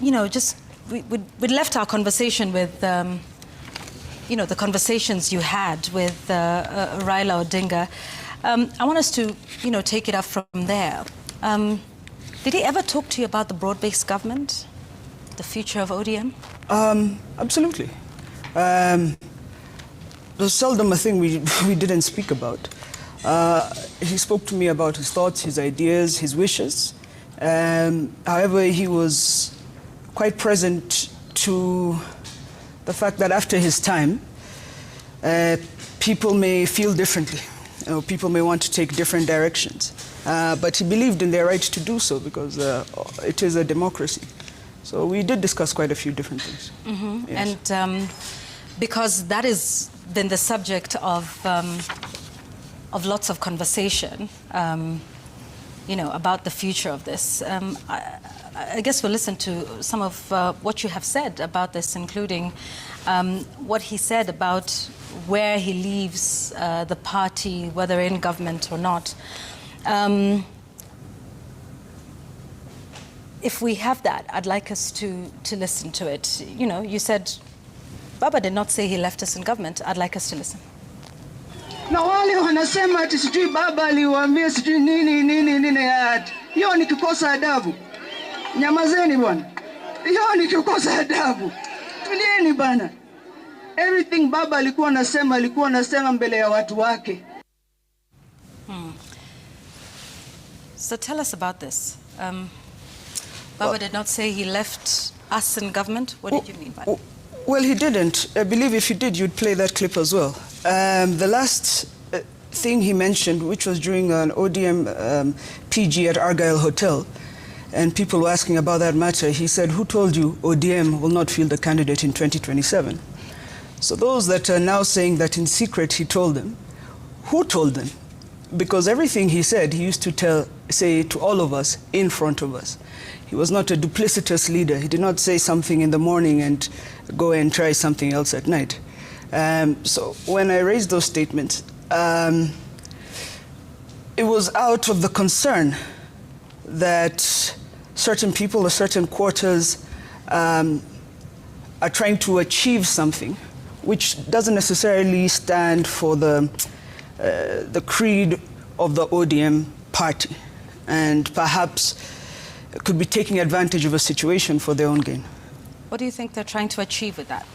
we left our conversation with, the conversations you had with Raila Odinga. I want us to, take it up from there. Did he ever talk to you about the broad-based government, the future of ODM? Absolutely. There's seldom a thing we didn't speak about. He spoke to me about his thoughts, his ideas, his wishes. However, he was quite present to the fact that after his time, people may feel differently. People may want to take different directions. But he believed in their right to do so because it is a democracy. So we did discuss quite a few different things. Mm-hmm. Yes. And because that has been the subject of lots of conversation, about the future of this. I guess we'll listen to some of what you have said about this, including what he said about where he leaves the party, whether in government or not. If we have that, I'd like us to listen to it. You said, Baba did not say he left us in government. I'd like us to listen. Na wale wanasema ati sijui baba aliwaambia sijui nini ati. Hiyo ni kukosa adabu. Nyamazeni bwana. Hiyo ni kukosa adabu. Tulieni bana. Everything baba alikuwa anasema mbele ya watu wake. So tell us about this. Baba did not say he left us in government. What did you mean by that? Well, he didn't. I believe if he did, you'd play that clip as well. The last thing he mentioned, which was during an ODM PG at Argyle Hotel, and people were asking about that matter, he said, who told you ODM will not field a candidate in 2027? So those that are now saying that in secret he told them, who told them? Because everything he said, he used to say to all of us in front of us. He was not a duplicitous leader. He did not say something in the morning and go and try something else at night. So when I raised those statements, it was out of the concern that certain people or certain quarters are trying to achieve something which doesn't necessarily stand for the creed of the ODM party, and perhaps could be taking advantage of a situation for their own gain. What do you think they're trying to achieve with that?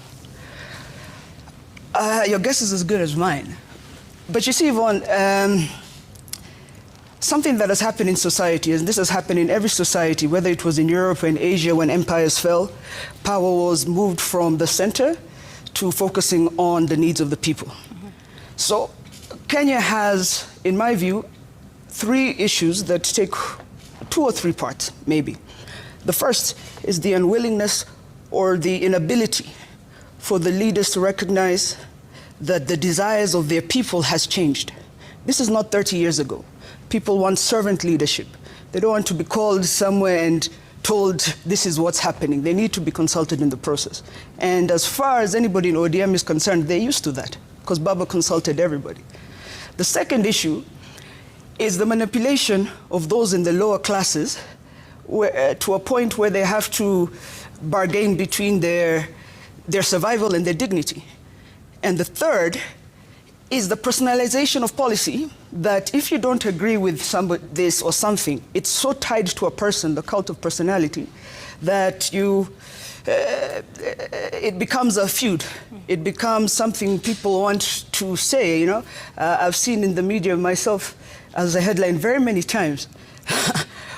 Your guess is as good as mine. But you see, Yvonne, something that has happened in society, and this has happened in every society, whether it was in Europe or in Asia when empires fell, power was moved from the center to focusing on the needs of the people. Mm-hmm. So Kenya has, in my view, three issues that take 2 or 3 parts, maybe. The first is the unwillingness or the inability for the leaders to recognize that the desires of their people has changed. This is not 30 years ago. People want servant leadership. They don't want to be called somewhere and told this is what's happening. They need to be consulted in the process. And as far as anybody in ODM is concerned, they're used to that because Baba consulted everybody. The second issue is the manipulation of those in the lower classes to a point where they have to bargain between their survival and their dignity. And the third is the personalization of policy, that if you don't agree with somebody, this or something, it's so tied to a person, the cult of personality, that it becomes a feud. It becomes something people want to say, I've seen in the media myself as a headline very many times,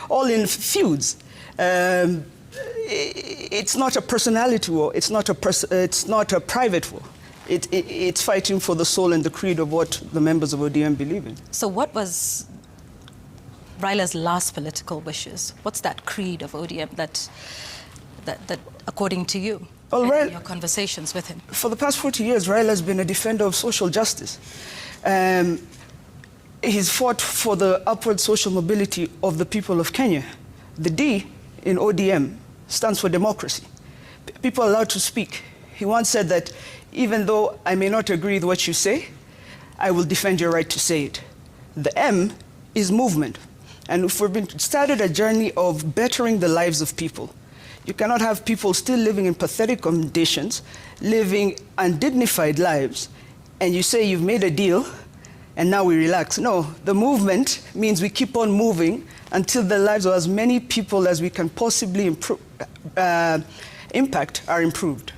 all in feuds. It's not a personality war, it's not a private war. It's fighting for the soul and the creed of what the members of ODM believe in. So what was Raila's last political wishes? What's that creed of ODM that according to you, in your conversations with him? For the past 40 years, Raila has been a defender of social justice. He's fought for the upward social mobility of the people of Kenya. The D in ODM stands for democracy. People are allowed to speak. He once said that even though I may not agree with what you say, I will defend your right to say it. The M is movement. And if we've started a journey of bettering the lives of people, You cannot have people still living in pathetic conditions, living undignified lives, and you say you've made a deal and now we relax. No, the movement means we keep on moving until the lives of as many people as we can possibly impact are improved.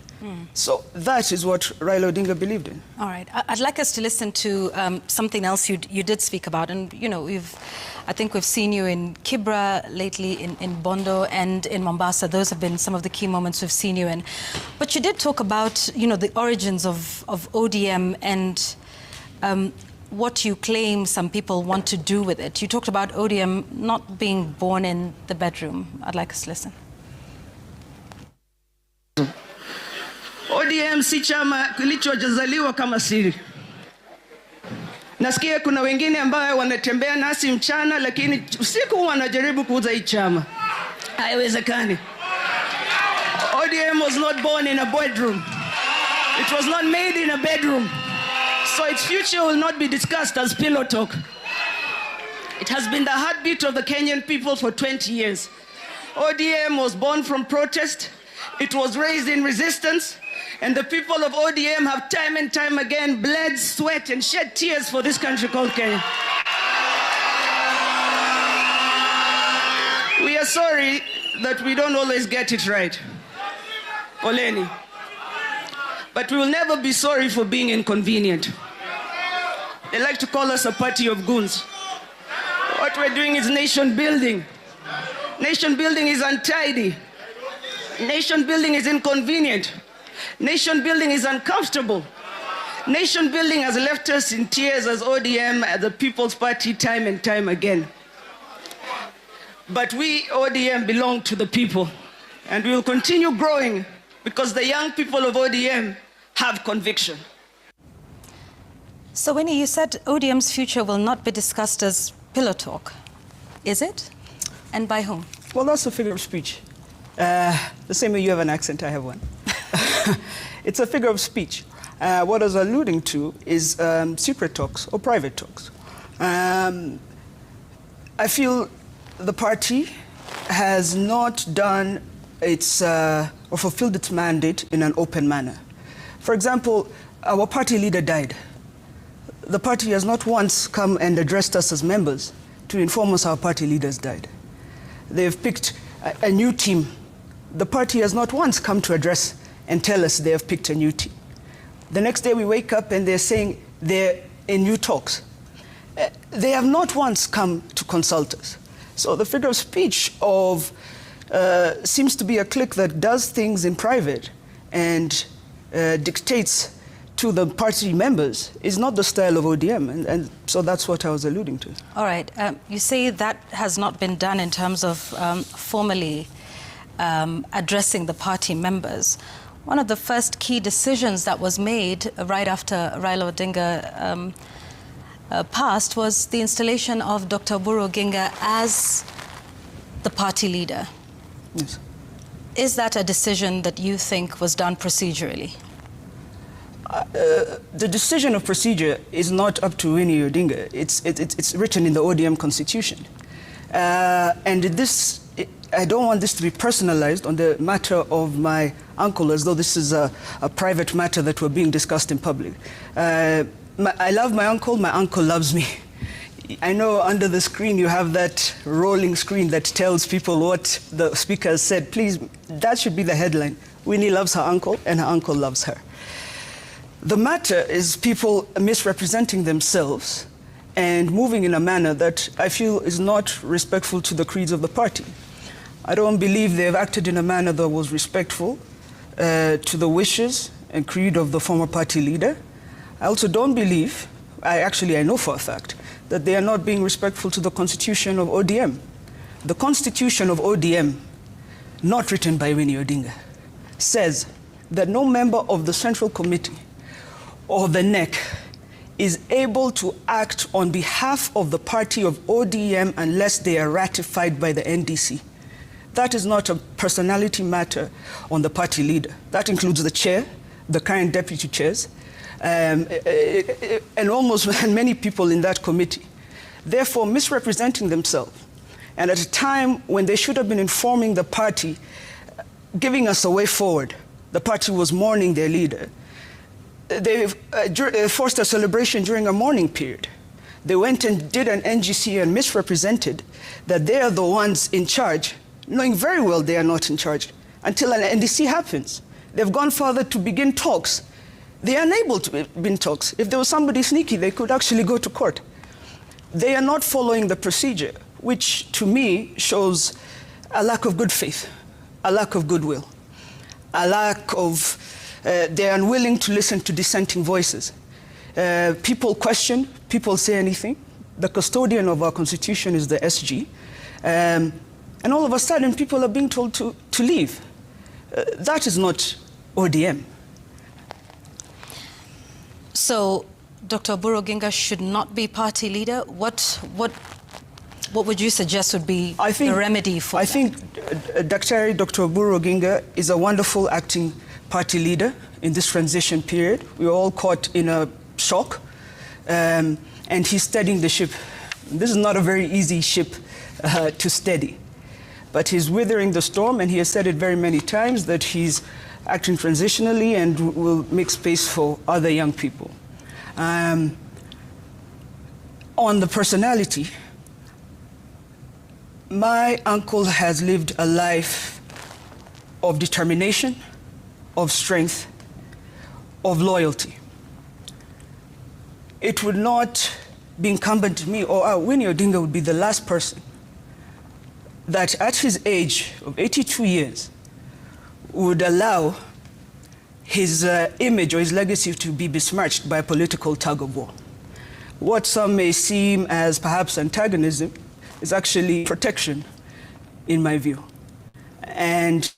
So that is what Raila Odinga believed in. All right. I'd like us to listen to something else you did speak about. And, you know, I think we've seen you in Kibra lately, in Bondo and in Mombasa. Those have been some of the key moments we've seen you in. But you did talk about, you know, the origins of ODM and what you claim some people want to do with it. You talked about ODM not being born in the bedroom. I'd like us to listen. ODM si chama kilichozaliwa kama siri. Nasikia kuna wengine ambao wanatembea nasi mchana lakini usiku wanajaribu kuuza hii chama. Haiwezekani. ODM was not born in a bedroom. It was not made in a bedroom. So its future will not be discussed as pillow talk. It has been the heartbeat of the Kenyan people for 20 years. ODM was born from protest. It was raised in resistance. And the people of ODM have time and time again bled, sweat, and shed tears for this country called Kenya. We are sorry that we don't always get it right. Oleni. But we will never be sorry for being inconvenient. They like to call us a party of goons. What we're doing is nation building. Nation building is untidy. Nation building is inconvenient. Nation building is uncomfortable. Nation building has left us in tears as ODM, as the People's Party, time and time again. But we, ODM, belong to the people. And we will continue growing because the young people of ODM have conviction. So, Winnie, you said ODM's future will not be discussed as pillow talk. Is it? And by whom? Well, that's a figure of speech. The same way you have an accent, I have one. It's a figure of speech. What I was alluding to is secret talks or private talks. I feel the party has not done its or fulfilled its mandate in an open manner. For example, our party leader died. The party has not once come and addressed us as members to inform us our party leaders died. They've picked a new team. The party has not once come to address and tell us they have picked a new team. The next day we wake up and they're saying they're in new talks. They have not once come to consult us. So the figure of speech of seems to be a clique that does things in private and dictates to the party members is not the style of ODM, and so that's what I was alluding to. All right. You say that has not been done in terms of formally addressing the party members. One of the first key decisions that was made right after Raila Odinga passed was the installation of Dr. Oburu Oginga as the party leader. Yes. Is that a decision that you think was done procedurally? The decision of procedure is not up to Winnie Odinga. It's written in the ODM constitution. And this, I don't want this to be personalized on the matter of my uncle, as though this is a private matter that we're being discussed in public. I love my uncle loves me. I know under the screen you have that rolling screen that tells people what the speaker has said. Please, that should be the headline. Winnie loves her uncle and her uncle loves her. The matter is people misrepresenting themselves and moving in a manner that I feel is not respectful to the creeds of the party. I don't believe they've acted in a manner that was respectful to the wishes and creed of the former party leader. I also don't believe, I know for a fact, that they are not being respectful to the constitution of ODM. The constitution of ODM, not written by Winnie Odinga, says that no member of the Central Committee or the NEC is able to act on behalf of the party of ODM unless they are ratified by the NDC. That is not a personality matter on the party leader. That includes the chair, the current deputy chairs, and many people in that committee. Therefore, misrepresenting themselves, and at a time when they should have been informing the party giving us a way forward. The party was mourning their leader. They forced a celebration during a mourning period. They went and did an NGC and misrepresented that they are the ones in charge, knowing very well they are not in charge, until an NDC happens. They've gone further to begin talks. They are unable to begin talks. If there was somebody sneaky, they could actually go to court. They are not following the procedure, which to me shows a lack of good faith, a lack of goodwill, a lack of, they're unwilling to listen to dissenting voices. People question, people say anything. The custodian of our constitution is the SG. And all of a sudden, people are being told to leave. That is not ODM. So, Dr. Oburu Oginga should not be party leader. What would you suggest would be the remedy for that? I think Dr. Oburu Oginga is a wonderful acting party leader in this transition period. We were all caught in a shock, and he's steadying the ship. This is not a very easy ship to steady, but he's weathering the storm, and he has said it very many times that he's acting transitionally and will make space for other young people. On the personality, my uncle has lived a life of determination, of strength, of loyalty. It would not be incumbent to me, or Winnie Odinga would be the last person that at his age of 82 years would allow his image or his legacy to be besmirched by a political tug of war. What some may seem as perhaps antagonism is actually protection, in my view. And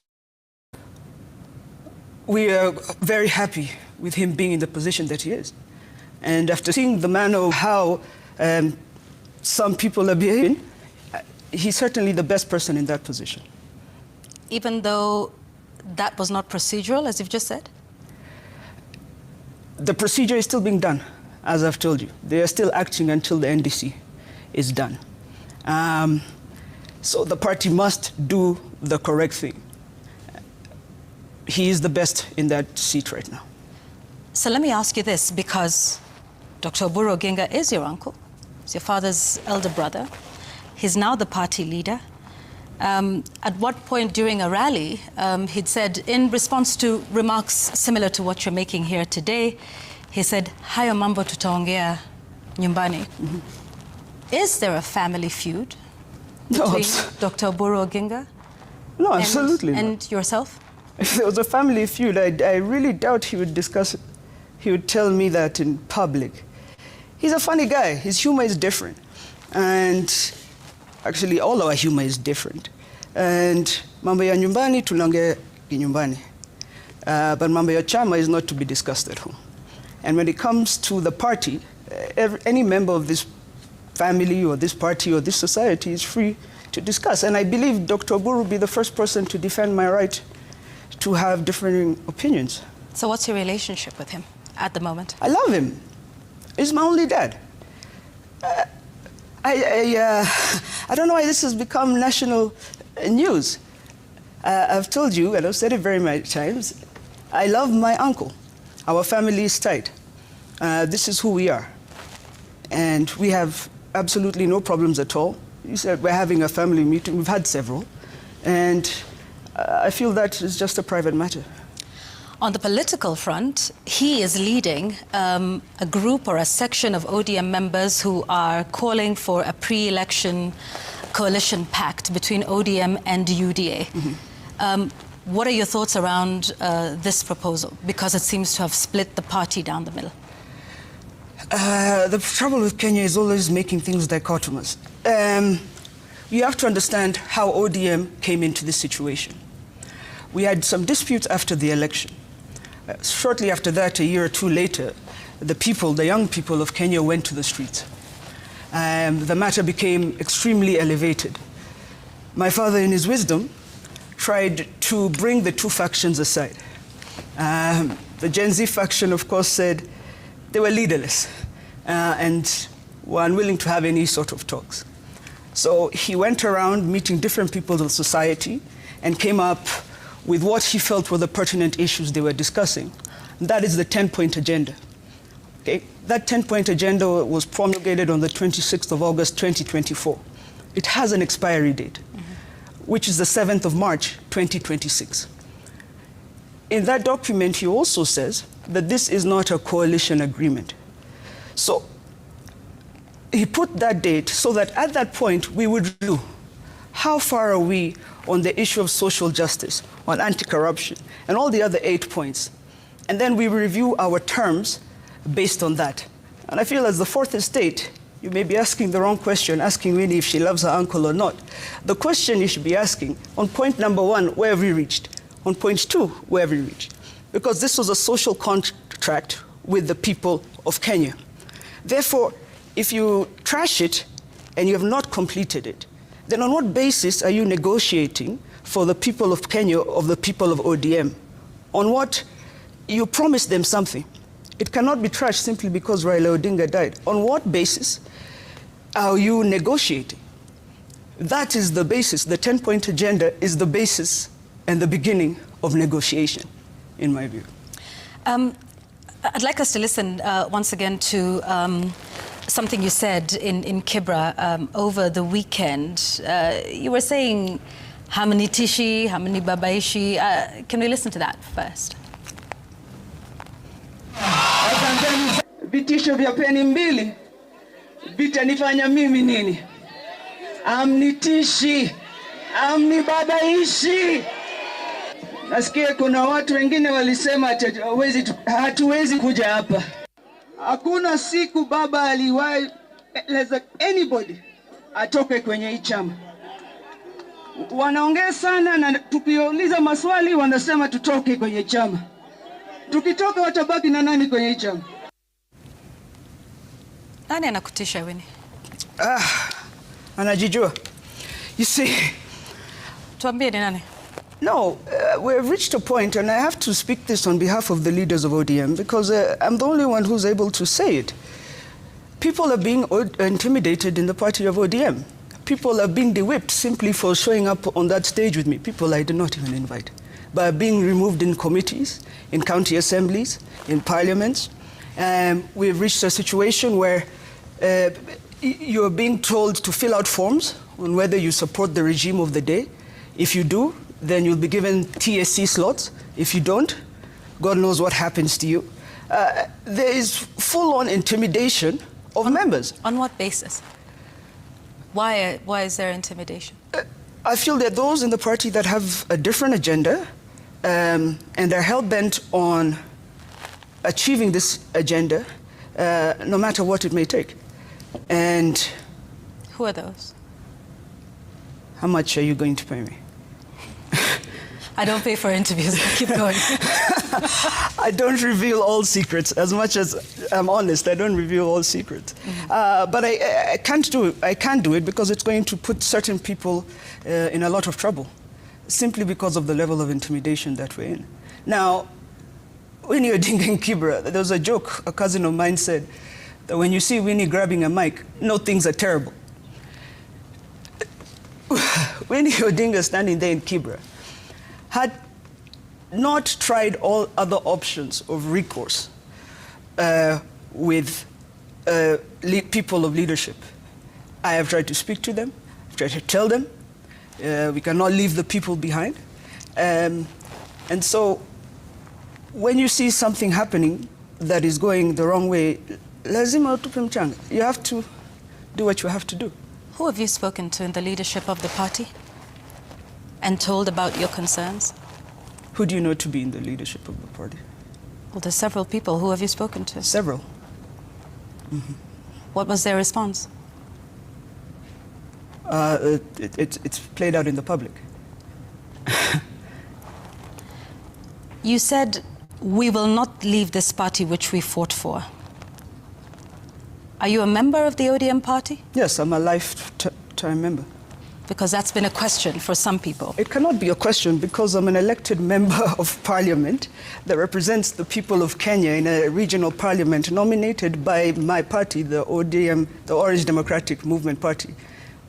we are very happy with him being in the position that he is. And after seeing the manner of how some people are behaving, he's certainly the best person in that position. Even though that was not procedural, as you've just said? The procedure is still being done, as I've told you. They are still acting until the NDC is done. So the party must do the correct thing. He is the best in that seat right now. So let me ask you this, because Dr. Oburu Oginga is your uncle. He's your father's elder brother. He's now the party leader. At what point during a rally, he'd said, in response to remarks similar to what you're making here today, he said, hayo mambo tutaongea nyumbani. Is there a family feud between Dr. Oburu Oginga No, absolutely and yourself? If there was a family feud, I really doubt he would discuss it. He would tell me that in public. He's a funny guy. His humor is different. And actually, all our humor is different. And mambo ya nyumbani tunaongea nyumbani. But mambo ya chama is not to be discussed at home. And when it comes to the party, any member of this family or this party or this society is free to discuss. And I believe Dr. Oburu will be the first person to defend my right to have differing opinions. So what's your relationship with him at the moment? I love him. He's my only dad. I don't know why this has become national news. I've told you, and I've said it very many times, I love my uncle. Our family is tight. This is who we are. And we have absolutely no problems at all. You said we're having a family meeting. We've had several. And I feel that is just a private matter. On the political front, he is leading a group or a section of ODM members who are calling for a pre-election coalition pact between ODM and UDA. What are your thoughts around this proposal? Because it seems to have split the party down the middle. The trouble with Kenya is always making things dichotomous. You have to understand how ODM came into this situation. We had some disputes after the election. Shortly after that, a year or two later, the young people of Kenya went to the streets. The matter became extremely elevated. My father, in his wisdom, tried to bring the two factions aside. The Gen Z faction, of course, said they were leaderless and were unwilling to have any sort of talks. So he went around meeting different people of society and came up with what he felt were the pertinent issues they were discussing. That is the 10-point agenda. Okay? That 10-point agenda was promulgated on the 26th of August, 2024. It has an expiry date, which is the 7th of March, 2026. In that document, he also says that this is not a coalition agreement. So he put that date so that at that point we would review how far are we on the issue of social justice, on anti-corruption, and all the other 8 points. And then we review our terms based on that. And I feel as the fourth estate, you may be asking the wrong question, asking Winnie if she loves her uncle or not. The question you should be asking, on point number 1, where have we reached? On point 2, where have we reached? Because this was a social contract with the people of Kenya. Therefore, if you trash it and you have not completed it, then on what basis are you negotiating for the people of Kenya, of the people of ODM? On what you promised them something? It cannot be trashed simply because Raila Odinga died. On what basis are you negotiating? That is the basis. The 10-point agenda is the basis and the beginning of negotiation, in my view. I'd like us to listen once again to something you said in Kibra over the weekend. You were saying hamanitishi, hamani babaishi. Can we listen to that first? Vitisho vya peni mbili vitanifanya mimi nini? Amnitishi, amnibabaishi. Nasikia kuna watu wengine walisema hatuwezi kuja hapa. Hakuna siku baba aliwahi let anybody atoke kwenye hii chama. Wanaongea sana na tukiuliza maswali wanasema tutoke kwenye chama. Tukitoka watabaki na nani kwenye hii chama? Nani anakutisha Winnie? Anajijua. You see, tuambie ni nani? No, we have reached a point, and I have to speak this on behalf of the leaders of ODM, because I'm the only one who's able to say it. People are being intimidated in the party of ODM. People are being de-whipped simply for showing up on that stage with me. People I did not even invite. By being removed in committees, in county assemblies, in parliaments. We've reached a situation where you're being told to fill out forms on whether you support the regime of the day. If you do, then you'll be given TSC slots. If you don't, God knows what happens to you. There is full-on intimidation of members. On what basis? Why is there intimidation? I feel that those in the party that have a different agenda and they're hell-bent on achieving this agenda, no matter what it may take. And who are those? How much are you going to pay me? I don't pay for interviews. Keep going. I don't reveal all secrets. As much as I'm honest, I don't reveal all secrets. But I can't do it. I can't do it because it's going to put certain people in a lot of trouble, simply because of the level of intimidation that we're in. Now, Winnie Odinga in Kibra, there was a joke a cousin of mine said, that when you see Winnie grabbing a mic, no, things are terrible. Winnie Odinga standing there in Kibra had not tried all other options of recourse with people of leadership. I have tried to speak to them, I've tried to tell them, we cannot leave the people behind. And so when you see something happening that is going the wrong way, lazima utupe mchanga. You have to do what you have to do. Who have you spoken to in the leadership of the party and told about your concerns? Who do you know to be in the leadership of the party? Well, there's several people. Who have you spoken to? Several. What was their response? It's played out in the public. You said, we will not leave this party which we fought for. Are you a member of the ODM party? Yes, I'm a lifetime member. Because that's been a question for some people. It cannot be a question because I'm an elected member of parliament that represents the people of Kenya in a regional parliament nominated by my party, the ODM, the Orange Democratic Movement Party.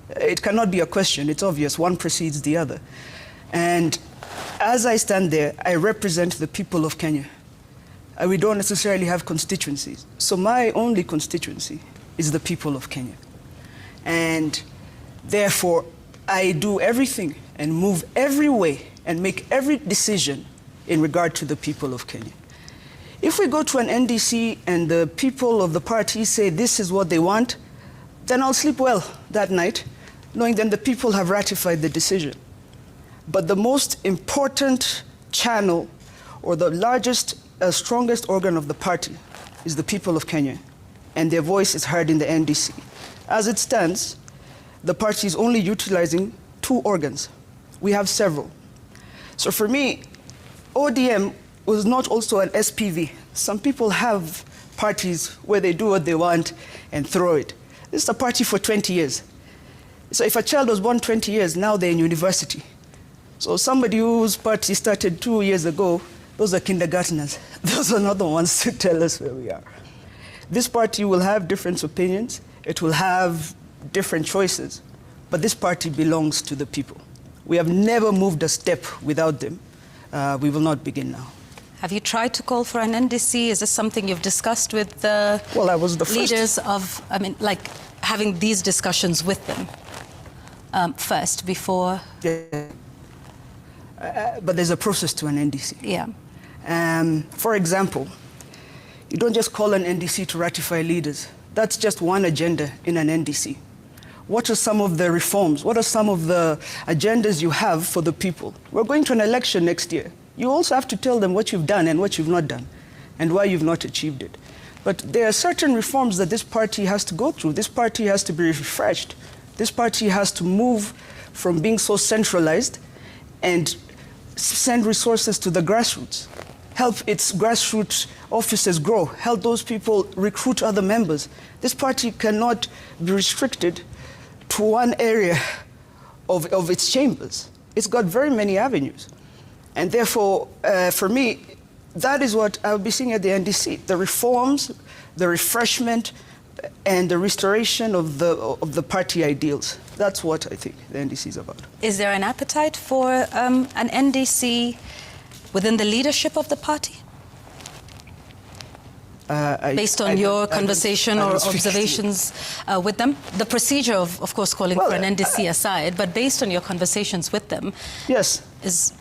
It cannot be a question. It's obvious. One precedes the other. And as I stand there, I represent the people of Kenya. We don't necessarily have constituencies. So my only constituency is the people of Kenya. And therefore, I do everything and move every way and make every decision in regard to the people of Kenya. If we go to an NDC and the people of the party say this is what they want, then I'll sleep well that night, knowing that the people have ratified the decision. But the most important channel, or the largest, strongest organ of the party, is the people of Kenya, and their voice is heard in the NDC. As it stands, the party is only utilizing 2 organs. We have several. So for me, ODM was not also an SPV. Some people have parties where they do what they want and throw it. This is a party for 20 years. So if a child was born 20 years, now they're in university. So somebody whose party started 2 years ago, those are kindergartners. Those are not the ones to tell us where we are. This party will have different opinions. It will have different choices. But this party belongs to the people. We have never moved a step without them. We will not begin now. Have you tried to call for an NDC? Is this something you've discussed with the Well, I was the leaders of, like having these discussions with them first before? Yeah. But there's a process to an NDC. Yeah. For example, you don't just call an NDC to ratify leaders. That's just one agenda in an NDC. What are some of the reforms? What are some of the agendas you have for the people? We're going to an election next year. You also have to tell them what you've done and what you've not done, and why you've not achieved it. But there are certain reforms that this party has to go through. This party has to be refreshed. This party has to move from being so centralized and send resources to the grassroots, help its grassroots offices grow, help those people recruit other members. This party cannot be restricted to one area of its chambers. It's got very many avenues. And therefore, for me, that is what I'll be seeing at the NDC, the reforms, the refreshment, and the restoration of the party ideals. That's what I think the NDC is about. Is there an appetite for an NDC within the leadership of the party? Based on your conversation or observations with them? The procedure of course, calling for an NDC aside, but based on your conversations with them. Yes.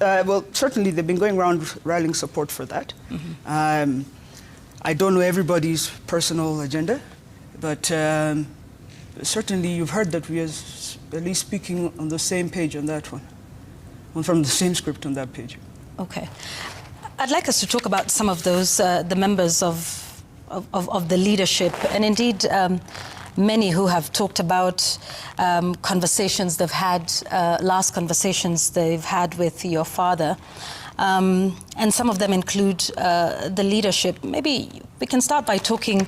Well, certainly they've been going around rallying support for that. Mm-hmm. I don't know everybody's personal agenda, but certainly you've heard that we are at least speaking on the same page on that one, from the same script on that page. Okay. I'd like us to talk about some of those, the members of the leadership, and indeed many who have talked about conversations they've had, last conversations they've had with your father. And some of them include the leadership. Maybe we can start by talking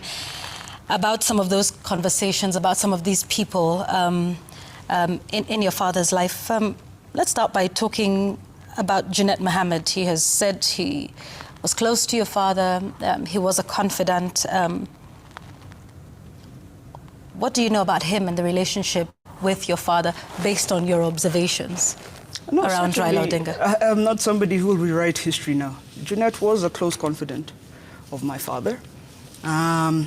about some of those conversations, about some of these people in your father's life. Let's start by talking about Junet Mohammed. He has said he was close to your father, he was a confidant. What do you know about him and the relationship with your father based on your observations around Raila Odinga? I'm not somebody who will rewrite history now. Junet was a close confidant of my father. And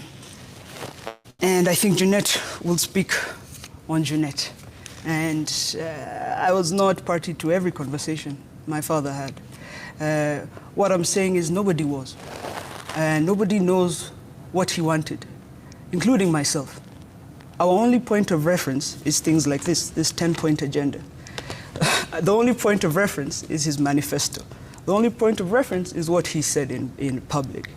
I think Junet will speak on Junet. And I was not party to every conversation my father had. What I'm saying is nobody was. And nobody knows what he wanted, including myself. Our only point of reference is things like this 10-point agenda. The only point of reference is his manifesto. The only point of reference is what he said in public.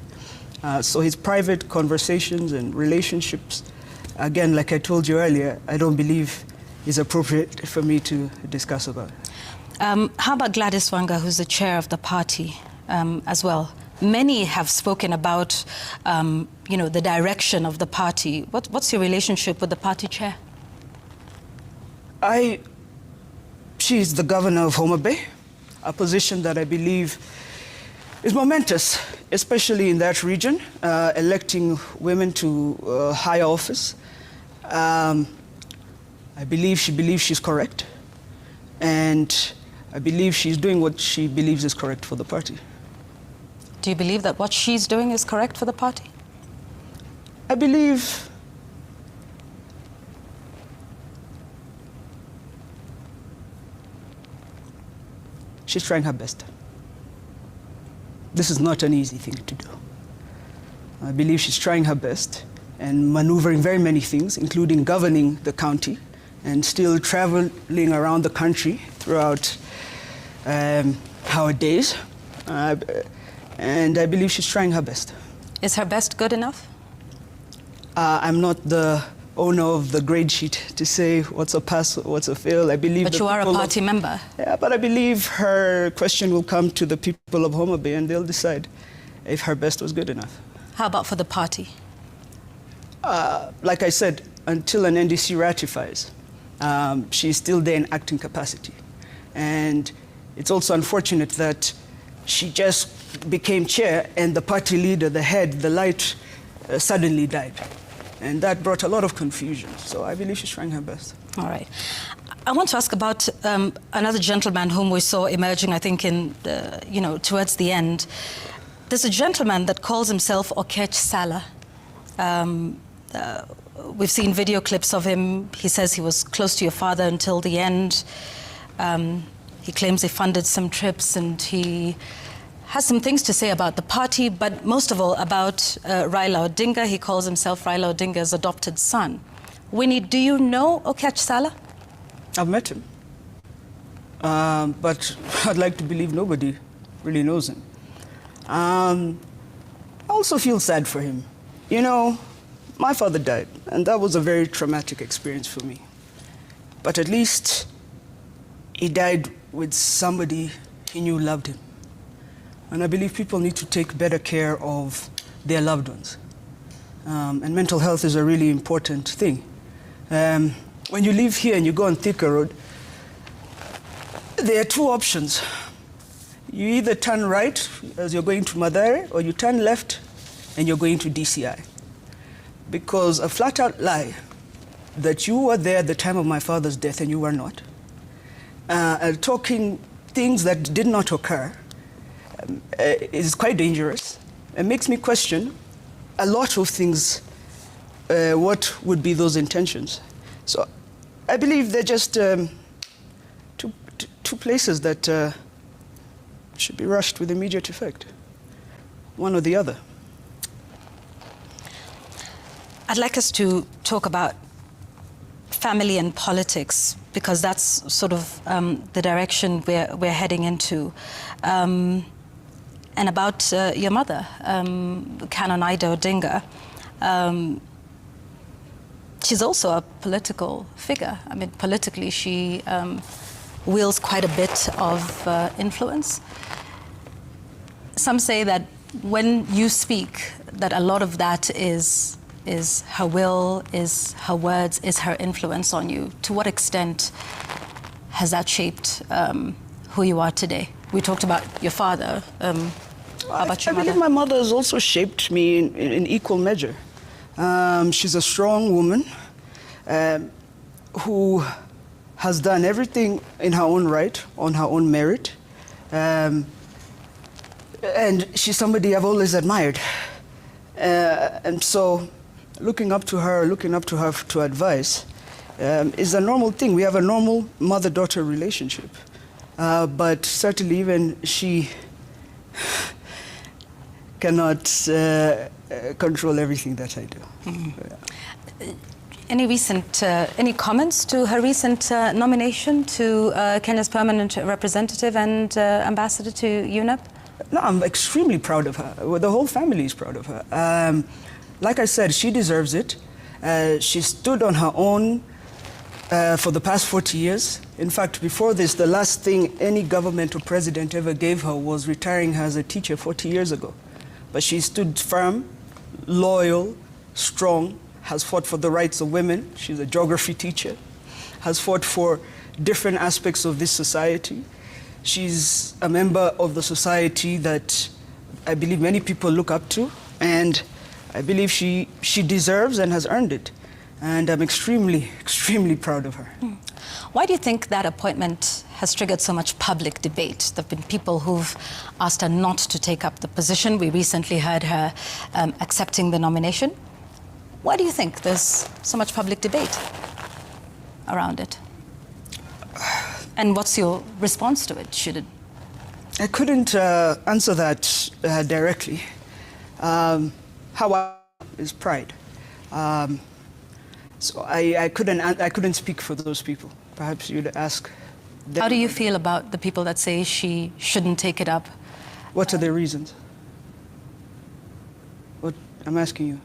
So his private conversations and relationships, again, like I told you earlier, I don't believe is appropriate for me to discuss about. How about Gladys Wanga, who's the chair of the party as well? Many have spoken about, the direction of the party. What's your relationship with the party chair? She's the governor of Homa Bay, a position that I believe is momentous, especially in that region, electing women to higher office. I believe she believes she's correct. And I believe she's doing what she believes is correct for the party. Do you believe that what she's doing is correct for the party? I believe she's trying her best. This is not an easy thing to do. I believe she's trying her best and maneuvering very many things, including governing the county and still traveling around the country throughout our days. And I believe she's trying her best. Is her best good enough? I'm not the owner of the grade sheet to say what's a pass, what's a fail. I believe. But you are a party member. Yeah, but I believe her question will come to the people of Homa Bay and they'll decide if her best was good enough. How about for the party? Like I said, until an NDC ratifies, she's still there in acting capacity. And it's also unfortunate that she just became chair and the party leader, the head, the light, suddenly died. And that brought a lot of confusion. So I believe she's trying her best. All right. I want to ask about another gentleman whom we saw emerging, I think, in towards the end. There's a gentleman that calls himself Okech Sala. We've seen video clips of him. He says he was close to your father until the end. He claims he funded some trips, and he has some things to say about the party, but most of all about Raila Odinga. He calls himself Raila Odinga's adopted son. Winnie, do you know Okech Sala? I've met him. But I'd like to believe nobody really knows him. I also feel sad for him. You know, my father died, and that was a very traumatic experience for me. But at least he died with somebody he knew loved him. And I believe people need to take better care of their loved ones. And mental health is a really important thing. When you live here and you go on Thika Road, there are two options. You either turn right as you're going to Mathare, or you turn left and you're going to DCI. Because a flat-out lie that you were there at the time of my father's death and you were not, talking things that did not occur, is quite dangerous. It makes me question a lot of things, what would be those intentions. So I believe they're just two places that should be rushed with immediate effect, one or the other. I'd like us to talk about family and politics, because that's sort of the direction we're heading into. And about your mother, Canon Ida Odinga. She's also a political figure. I mean, politically, she wields quite a bit of influence. Some say that when you speak, that a lot of that is her will, is her words, is her influence on you. To what extent has that shaped who you are today? We talked about your father. How about your mother? I believe my mother has also shaped me in equal measure. She's a strong woman who has done everything in her own right, on her own merit. And she's somebody I've always admired. And so looking up to her to advice is a normal thing. We have a normal mother-daughter relationship. But certainly even she cannot control everything that I do. Mm-hmm. Any comments to her recent nomination to Kenya's permanent representative and ambassador to UNEP? No, I'm extremely proud of her. Well, the whole family is proud of her. Like I said, she deserves it. She stood on her own for the past 40 years. In fact, before this, the last thing any government or president ever gave her was retiring her as a teacher 40 years ago. But she stood firm, loyal, strong, has fought for the rights of women. She's a geography teacher, has fought for different aspects of this society. She's a member of the society that I believe many people look up to, and I believe she deserves and has earned it. And I'm extremely, extremely proud of her. Why do you think that appointment has triggered so much public debate. There have been people who've asked her not to take up the position. We recently heard her accepting the nomination. Why do you think there's so much public debate around it? And what's your response to it? Should it? I couldn't answer that directly. How is pride. So I couldn't speak for those people. Perhaps you'd ask them. How do you feel about the people that say she shouldn't take it up? What are their reasons? What I'm asking you.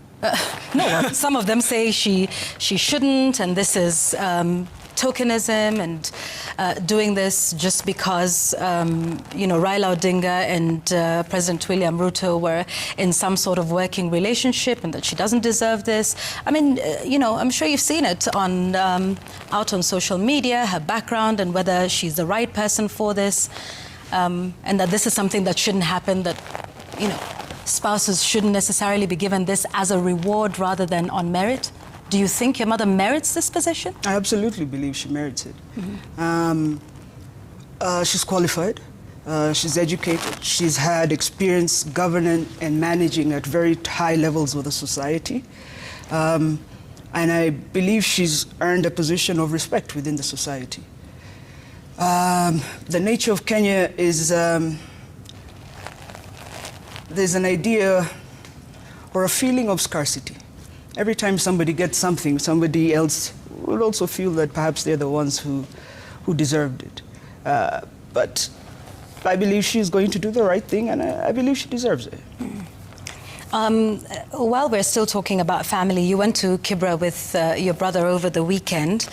No, well, some of them say she shouldn't, and this is tokenism, and doing this just because Raila Odinga and President William Ruto were in some sort of working relationship, and that she doesn't deserve this. I mean, I'm sure you've seen it on out on social media, her background and whether she's the right person for this, and that this is something that shouldn't happen. That spouses shouldn't necessarily be given this as a reward rather than on merit. Do you think your mother merits this position? I absolutely believe she merits it. She's qualified, she's educated, she's had experience governing and managing at very high levels of the society. And I believe she's earned a position of respect within the society. The nature of Kenya is, there's an idea or a feeling of scarcity. Every time somebody gets something, somebody else will also feel that perhaps they're the ones who deserved it. But I believe she's going to do the right thing, and I believe she deserves it. While we're still talking about family, you went to Kibra with your brother over the weekend.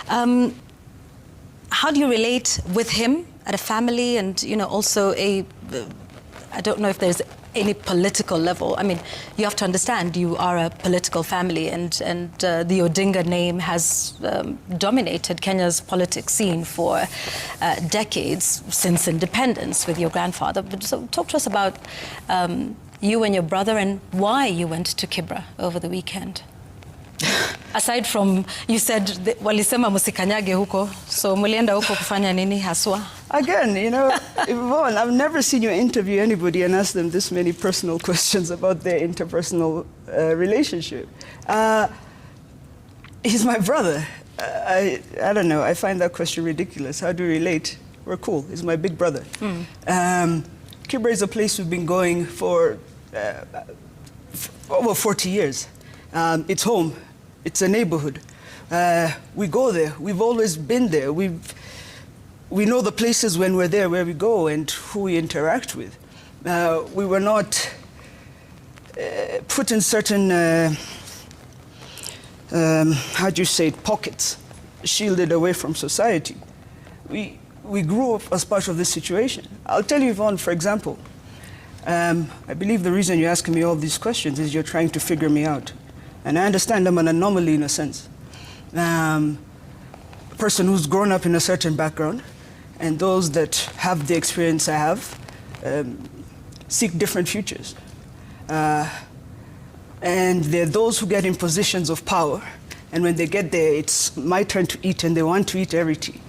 How do you relate with him at a family, and also I don't know if there's any political level. I mean, you have to understand you are a political family, and the Odinga name has dominated Kenya's politics scene for decades since independence with your grandfather. But so talk to us about you and your brother and why you went to Kibra over the weekend. Aside from, you said walisema musikanyage huko, so mulienda huko kufanya nini haswa? Again, Yvonne, I've never seen you interview anybody and ask them this many personal questions about their interpersonal relationship. He's my brother. I don't know, I find that question ridiculous. How do we relate? We're cool. He's my big brother. Kibra is a place we've been going for over 40 years. It's home. It's a neighborhood. We go there. We've always been there. We know the places when we're there, where we go and who we interact with. We were not put in certain, how do you say it, pockets, shielded away from society. We grew up as part of this situation. I'll tell you, Yvonne, for example, I believe the reason you're asking me all these questions is you're trying to figure me out. And I understand I'm an anomaly in a sense. A person who's grown up in a certain background, and those that have the experience I have seek different futures. And there are those who get in positions of power, and when they get there, it's my turn to eat, and they want to eat everything.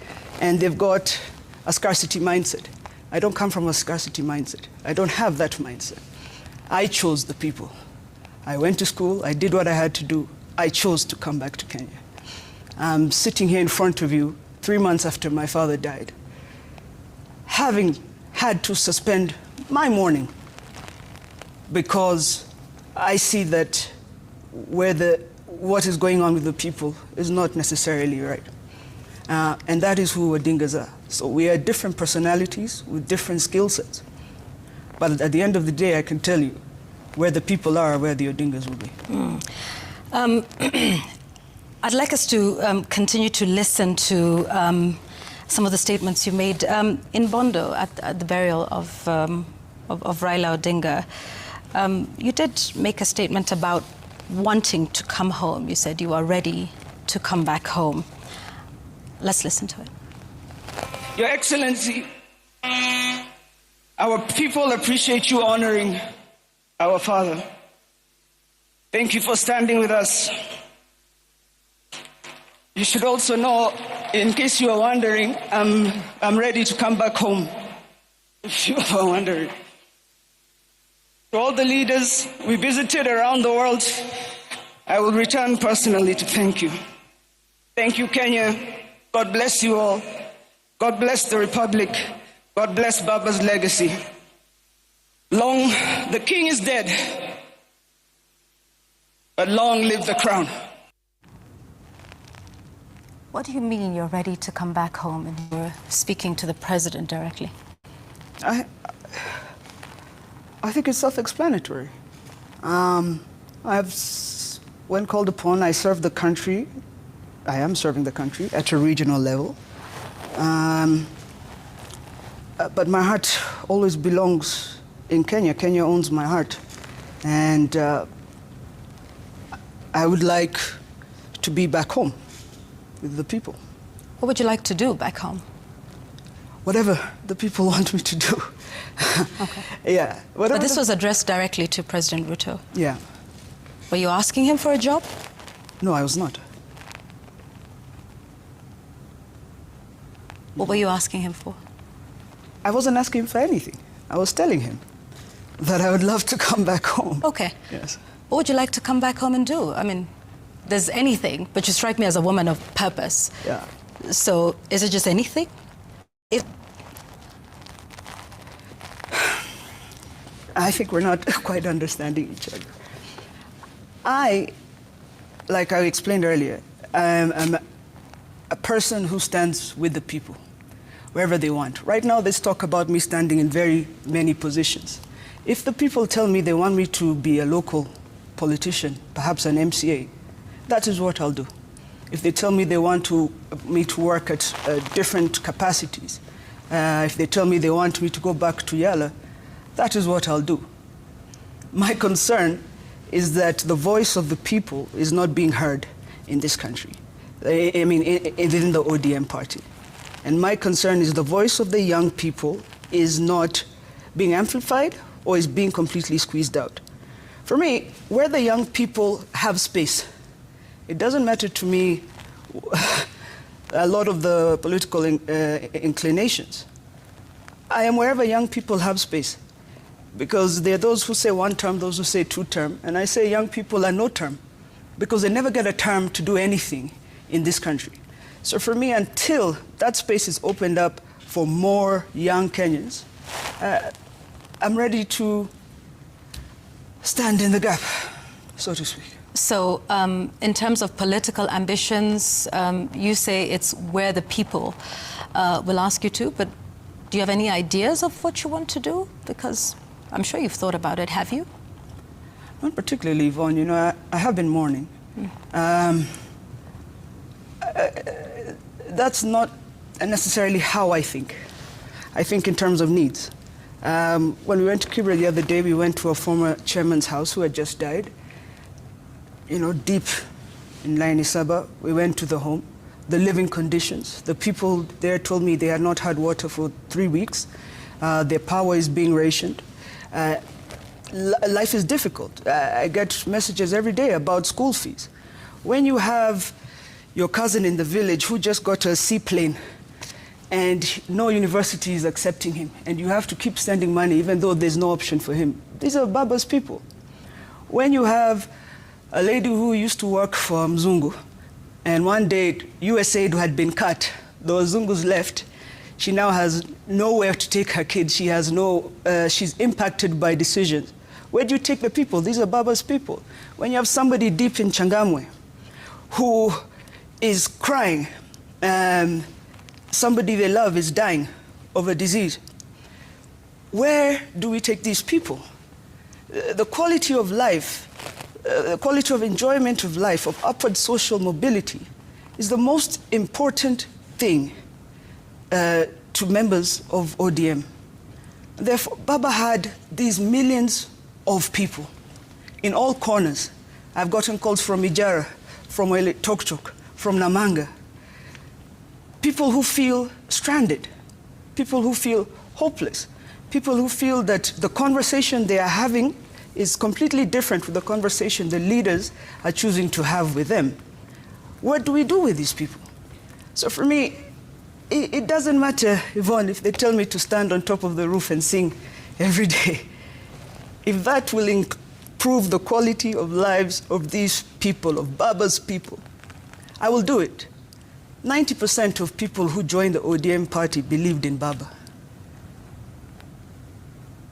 And they've got a scarcity mindset. I don't come from a scarcity mindset. I don't have that mindset. I chose the people. I went to school, I did what I had to do. I chose to come back to Kenya. I'm sitting here in front of you 3 months after my father died, having had to suspend my mourning because I see that what is going on with the people is not necessarily right. And that is who Odingas are. So we are different personalities with different skill sets. But at the end of the day, I can tell you, where the people are, where the Odingas will be. I'd like us to continue to listen to some of the statements you made in Bondo at the burial of Raila Odinga. You did make a statement about wanting to come home. You said you are ready to come back home. Let's listen to it. Your Excellency, our people appreciate you honoring our father. Thank you for standing with us. You should also know, in case you are wondering, I'm ready to come back home, if you are wondering. To all the leaders we visited around the world, I will return personally to thank you. Thank you, Kenya. God bless you all. God bless the Republic. God bless Baba's legacy. Long, the king is dead, but long live the crown. What do you mean you're ready to come back home and you're speaking to the president directly? I think it's self-explanatory. When called upon, I serve the country. I am serving the country at a regional level. But my heart always belongs in Kenya. Kenya owns my heart. And I would like to be back home with the people. What would you like to do back home? Whatever the people want me to do. Okay. Yeah. But this was addressed directly to President Ruto. Yeah. Were you asking him for a job? No, I was not. What were you asking him for? I wasn't asking him for anything. I was telling him that I would love to come back home. Okay. Yes. What would you like to come back home and do? I mean, there's anything, but you strike me as a woman of purpose. Yeah. So is it just anything? I think we're not quite understanding each other. Like I explained earlier, I'm a person who stands with the people, wherever they want. Right now, there's talk about me standing in very many positions. If the people tell me they want me to be a local politician, perhaps an MCA, that is what I'll do. If they tell me they want me to work at different capacities, if they tell me they want me to go back to Yala, that is what I'll do. My concern is that the voice of the people is not being heard in this country. I mean, within the ODM party. And my concern is the voice of the young people is not being amplified or is being completely squeezed out. For me, where the young people have space, it doesn't matter to me a lot of the political inclinations. I am wherever young people have space. Because there are those who say one term, those who say two term, and I say young people are no term, because they never get a term to do anything in this country. So for me, until that space is opened up for more young Kenyans, I'm ready to stand in the gap, so to speak. So in terms of political ambitions, you say it's where the people will ask you to, but do you have any ideas of what you want to do? Because I'm sure you've thought about it, have you? Not particularly, Yvonne. You know, I have been mourning. That's not necessarily how I think. I think in terms of needs. When we went to Kibra the other day, we went to a former chairman's house who had just died. You know, deep in Laini Saba, we went to the home. The living conditions. The people there told me they had not had water for 3 weeks. Their power is being rationed. Life is difficult. I get messages every day about school fees. When you have your cousin in the village who just got a seaplane and no university is accepting him, and you have to keep sending money even though there's no option for him. These are Baba's people. When you have a lady who used to work for Mzungu, and one day USAID had been cut, the Zungus left, she now has nowhere to take her kids. She has she's impacted by decisions. Where do you take the people? These are Baba's people. When you have somebody deep in Changamwe who is crying, somebody they love is dying of a disease, where do we take these people? The quality of life, the quality of enjoyment of life, of upward social mobility, is the most important thing to members of ODM. Therefore, Baba had these millions of people in all corners. I've gotten calls from Ijara, from Tokchok, from Namanga. People who feel stranded, people who feel hopeless, people who feel that the conversation they are having is completely different from the conversation the leaders are choosing to have with them. What do we do with these people? So for me, it doesn't matter, Yvonne, if they tell me to stand on top of the roof and sing every day. If that will improve the quality of lives of these people, of Baba's people, I will do it. 90% of people who joined the ODM party believed in Baba.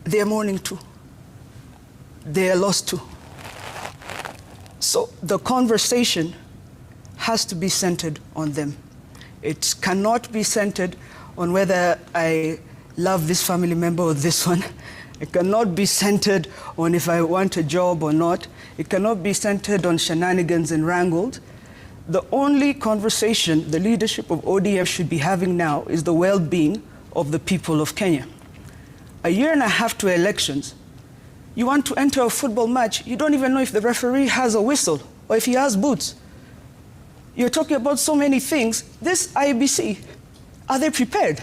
They are mourning too. They are lost too. So the conversation has to be centered on them. It cannot be centered on whether I love this family member or this one. It cannot be centered on if I want a job or not. It cannot be centered on shenanigans and wrangled. The only conversation the leadership of ODM should be having now is the well-being of the people of Kenya. A year and a half to elections, you want to enter a football match, you don't even know if the referee has a whistle or if he has boots. You're talking about so many things. This IBC, are they prepared?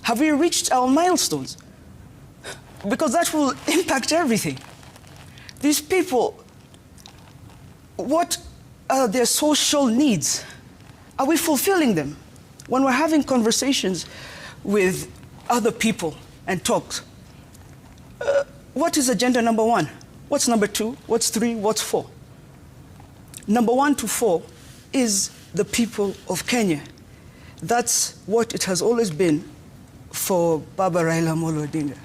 Have we reached our milestones? Because that will impact everything. These people, what are their social needs? Are we fulfilling them? When we're having conversations with other people and talks, what is agenda number 1? What's number 2? What's 3? What's 4? Number 1 to 4 is the people of Kenya. That's what it has always been for Baba Raila Amolo Odinga.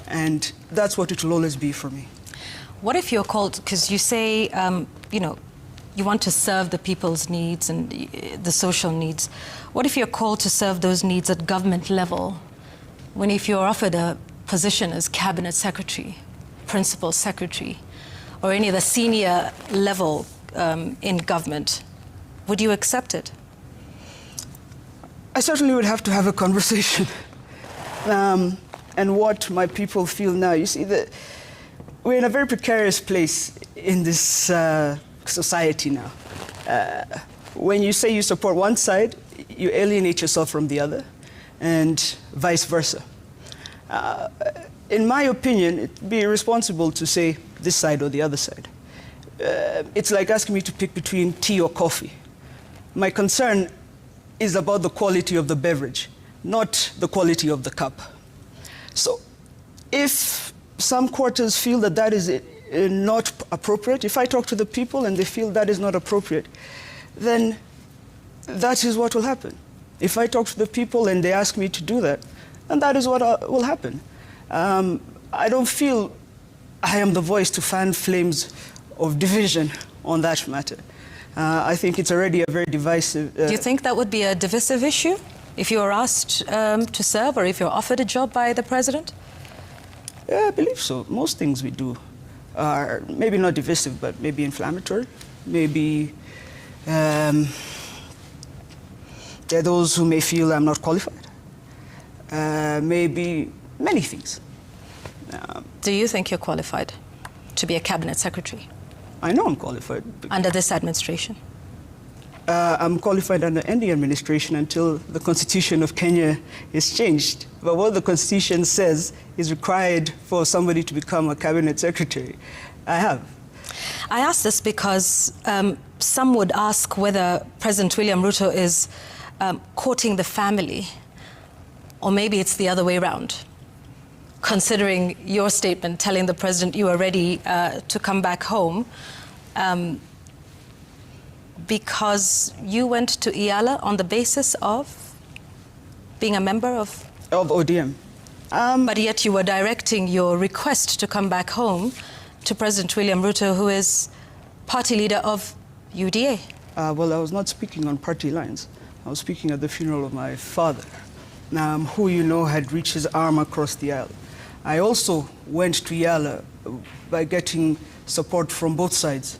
And that's what it will always be for me. What if you're called, because you say, you know, you want to serve the people's needs and the social needs. What if you're called to serve those needs at government level? When if you're offered a position as cabinet secretary, principal secretary, or any of the senior level in government, would you accept it? I certainly would have to have a conversation. And what my people feel now. You see, we're in a very precarious place in this society now. When you say you support one side, you alienate yourself from the other, and vice versa. In my opinion, it'd be irresponsible to say this side or the other side. It's like asking me to pick between tea or coffee. My concern is about the quality of the beverage, not the quality of the cup. So if some quarters feel that that is not appropriate, if I talk to the people and they feel that is not appropriate, then that is what will happen. If I talk to the people and they ask me to do that, then that is what will happen. I don't feel I am the voice to fan flames of division on that matter. I think it's already a very divisive... Do you think that would be a divisive issue if you were asked to serve or if you're offered a job by the president? Yeah, I believe so. Most things we do are maybe not divisive, but maybe inflammatory. Maybe there are those who may feel I'm not qualified. Maybe many things. Do you think you're qualified to be a cabinet secretary? I know I'm qualified. Under this administration? I'm qualified under any administration until the Constitution of Kenya is changed. But what the Constitution says is required for somebody to become a cabinet secretary. I have. I ask this because some would ask whether President William Ruto is courting the family, or maybe it's the other way around, considering your statement telling the president you are ready to come back home. Because you went to Iyala on the basis of being a member of ODM. But yet you were directing your request to come back home to President William Ruto, who is party leader of UDA. Well, I was not speaking on party lines. I was speaking at the funeral of my father, who you know had reached his arm across the aisle. I also went to Iyala by getting support from both sides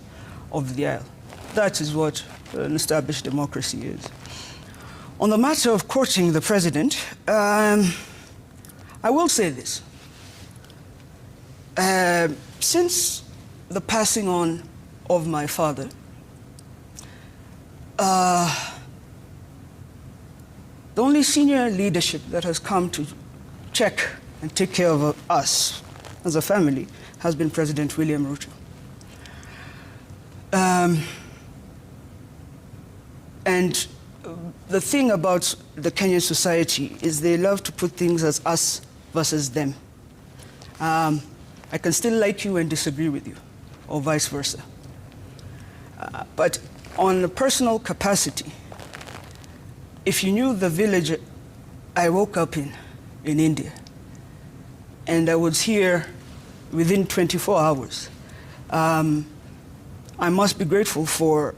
of the aisle. That is what an established democracy is. On the matter of courting the president, I will say this. Since the passing on of my father, the only senior leadership that has come to check and take care of us as a family has been President William Ruto. And the thing about the Kenyan society is they love to put things as us versus them. I can still like you and disagree with you, or vice versa. But on a personal capacity, if you knew the village I woke up in India, and I was here within 24 hours, I must be grateful for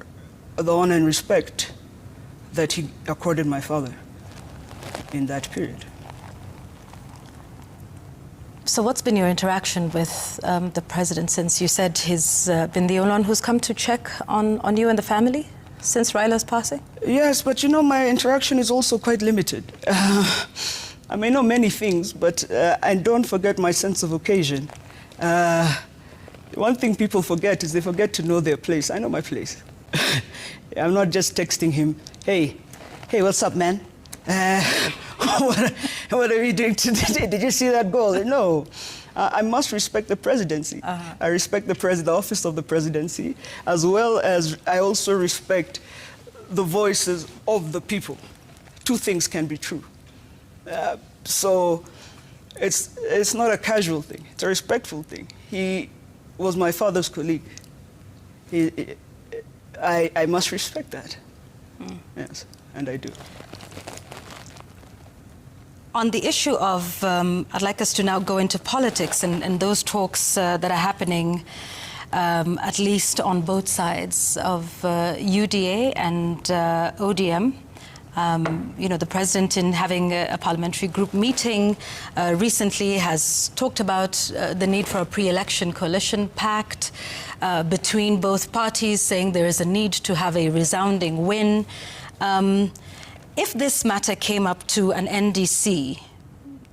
the honor and respect that he accorded my father in that period. So what's been your interaction with the president since you said he's been the only one who's come to check on you and the family since Raila's passing? Yes, but you know, my interaction is also quite limited. I may know many things, but I don't forget my sense of occasion. One thing people forget is they forget to know their place. I know my place. I'm not just texting him, hey, what's up, man? What are we doing today? Did you see that goal? No. I must respect the presidency. I respect the office of the presidency, as well as I also respect the voices of the people. Two things can be true. So it's not a casual thing. It's a respectful thing. He was my father's colleague. I must respect that. Yes, and I do. On the issue of, I'd like us to now go into politics and those talks that are happening, at least on both sides of UDA and ODM. You know, the president, in having a parliamentary group meeting recently, has talked about the need for a pre-election coalition pact between both parties, saying there is a need to have a resounding win. If this matter came up to an NDC,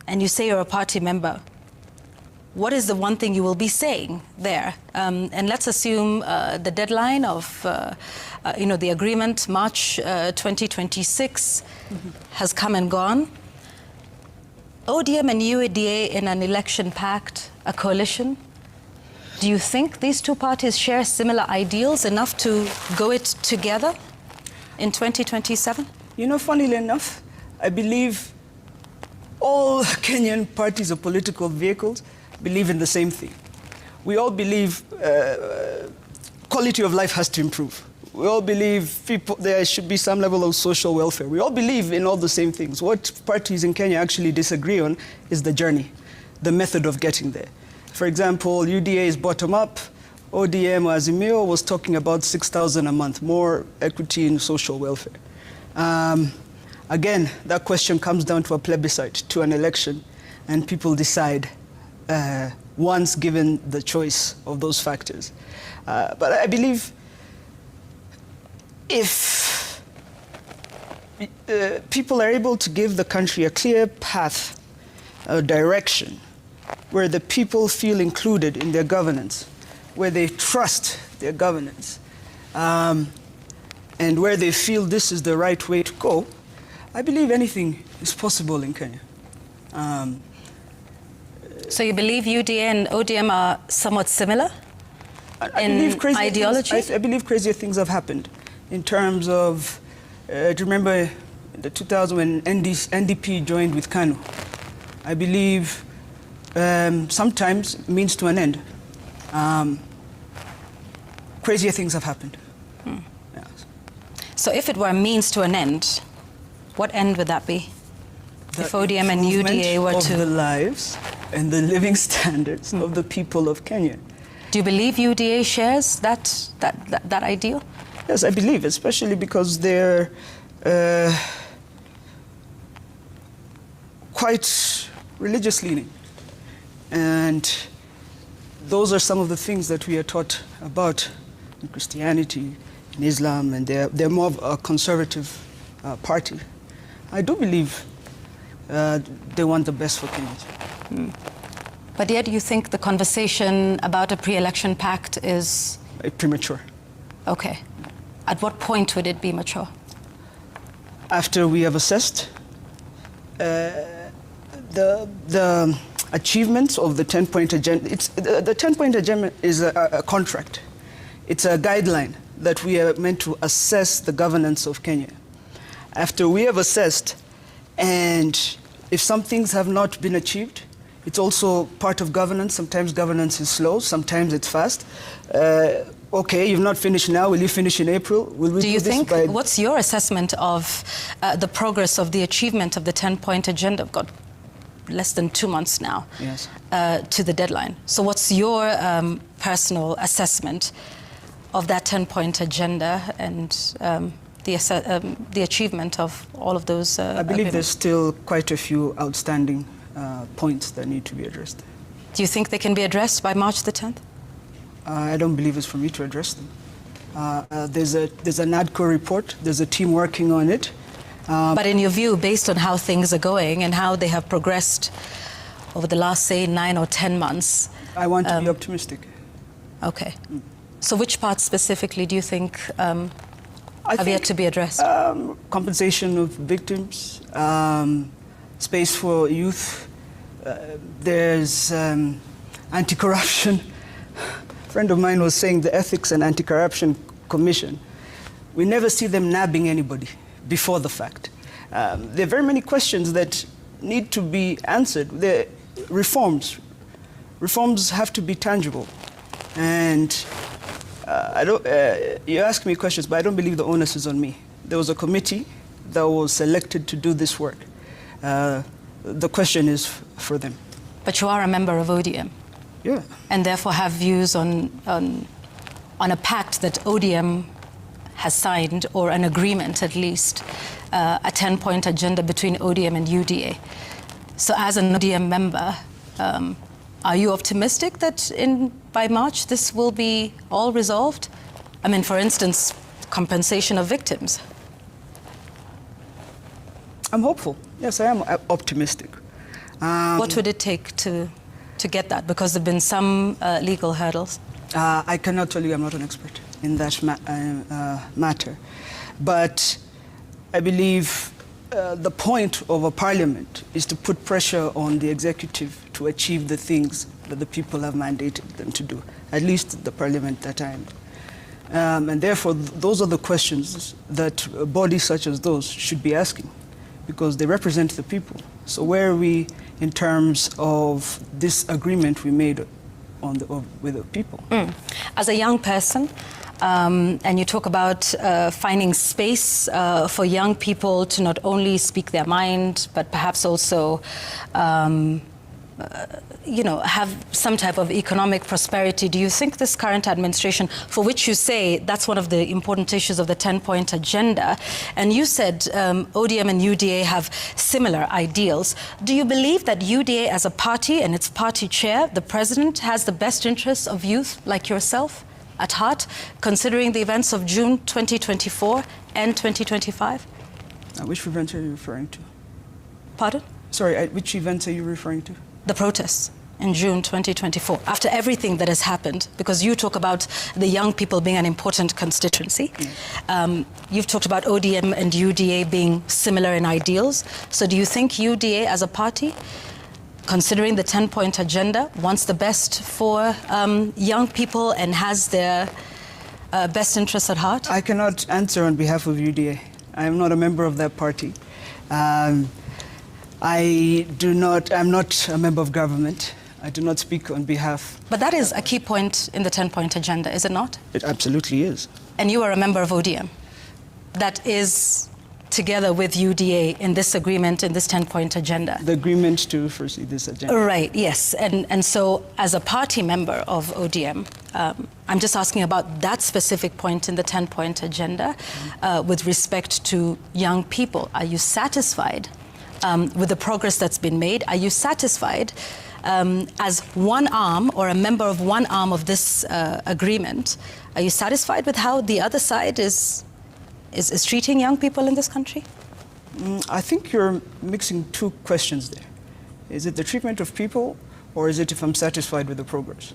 and you say you're a party member, what is the one thing you will be saying there? And let's assume the deadline of, you know, the agreement, March 2026, has come and gone. ODM and UADA in an election pact, a coalition. Do you think these two parties share similar ideals enough to go it together in 2027? You know, funnily enough, I believe all Kenyan parties or political vehicles believe in the same thing. We all believe quality of life has to improve. We all believe there should be some level of social welfare. We all believe in all the same things. What parties in Kenya actually disagree on is the journey, the method of getting there. For example, UDA is bottom-up. ODM or Azimio was talking about 6,000 a month, more equity in social welfare. Again, that question comes down to a plebiscite, to an election, and people decide once given the choice of those factors. But I believe if people are able to give the country a clear path, a direction, where the people feel included in their governance, where they trust their governance, and where they feel this is the right way to go, I believe anything is possible in Kenya. So you believe UDA and ODM are somewhat similar in ideology? I believe crazier things have happened in terms of, do you remember the 2000 when NDP joined with KANU? I believe sometimes means to an end. Crazier things have happened. Yes. So if it were a means to an end, what end would that be? If ODM and UDA were to... the lives and the living standards of the people of Kenya. Do you believe UDA shares that ideal? Yes, I believe, especially because they're quite religious leaning. And those are some of the things that we are taught about in Christianity, in Islam, and they're more of a conservative party. I do believe they want the best for Kenyans. But yet you think the conversation about a pre-election pact is... premature. Okay. At what point would it be mature? After we have assessed the achievements of the 10-point agenda. The 10-point agenda is a contract. It's a guideline that we are meant to assess the governance of Kenya. After we have assessed, and if some things have not been achieved, it's also part of governance. Sometimes governance is slow, sometimes it's fast. Okay, you've not finished now, will you finish in April? Will we do you this think, by... what's your assessment of the progress of the achievement of the 10-point agenda? We've got less than 2 months now Yes. To the deadline. So what's your personal assessment of that 10-point agenda and the achievement of all of those I believe agreements? there's still quite a few outstanding points that need to be addressed. Do you think they can be addressed by March the 10th? I don't believe it's for me to address them. There's an ADCO report, there's a team working on it. But in your view, based on how things are going and how they have progressed over the last, say, 9 or 10 months... I want to be optimistic. Okay. So which parts specifically do you think have yet to be addressed? Compensation of victims, space for youth, there's anti-corruption. A friend of mine was saying the Ethics and Anti-Corruption Commission, we never see them nabbing anybody before the fact. There are very many questions that need to be answered. The reforms have to be tangible. And you ask me questions, but I don't believe the onus is on me. There was a committee that was selected to do this work. The question is for them. But you are a member of ODM. Yeah. And therefore have views on a pact that ODM has signed, or an agreement at least, a 10-point agenda between ODM and UDA. So as an ODM member, are you optimistic that by March this will be all resolved? I mean, for instance, compensation of victims. I'm hopeful. Yes, I am optimistic. What would it take to get that? Because there have been some legal hurdles. I cannot tell you, I'm not an expert in that matter. But I believe the point of a parliament is to put pressure on the executive to achieve the things that the people have mandated them to do, at least the parliament that I am. And therefore, those are the questions that bodies such as those should be asking, because they represent the people. So where are we in terms of this agreement we made with the people? As a young person, and you talk about finding space for young people to not only speak their mind, but perhaps also have some type of economic prosperity. Do you think this current administration, for which you say that's one of the important issues of the 10-point agenda, and you said ODM and UDA have similar ideals, do you believe that UDA as a party and its party chair, the president, has the best interests of youth like yourself at heart, considering the events of June 2024 and 2025? Which events are you referring to? Pardon? Sorry, which events are you referring to? The protests in June 2024, after everything that has happened, because you talk about the young people being an important constituency. You've talked about ODM and UDA being similar in ideals. So do you think UDA as a party, considering the 10-point agenda, wants the best for young people and has their best interests at heart? I cannot answer on behalf of UDA. I am not a member of that party. I'm not a member of government. I do not speak on behalf. But that is a key point in the 10-point agenda, is it not? It absolutely is. And you are a member of ODM. That is together with UDA in this agreement, in this 10-point agenda. The agreement to foresee this agenda. Right, yes. And so as a party member of ODM, I'm just asking about that specific point in the 10-point agenda with respect to young people. Are you satisfied with the progress that's been made? Are you satisfied as one arm or a member of one arm of this agreement? Are you satisfied with how the other side is treating young people in this country? I think you're mixing two questions there. Is it the treatment of people, or is it if I'm satisfied with the progress?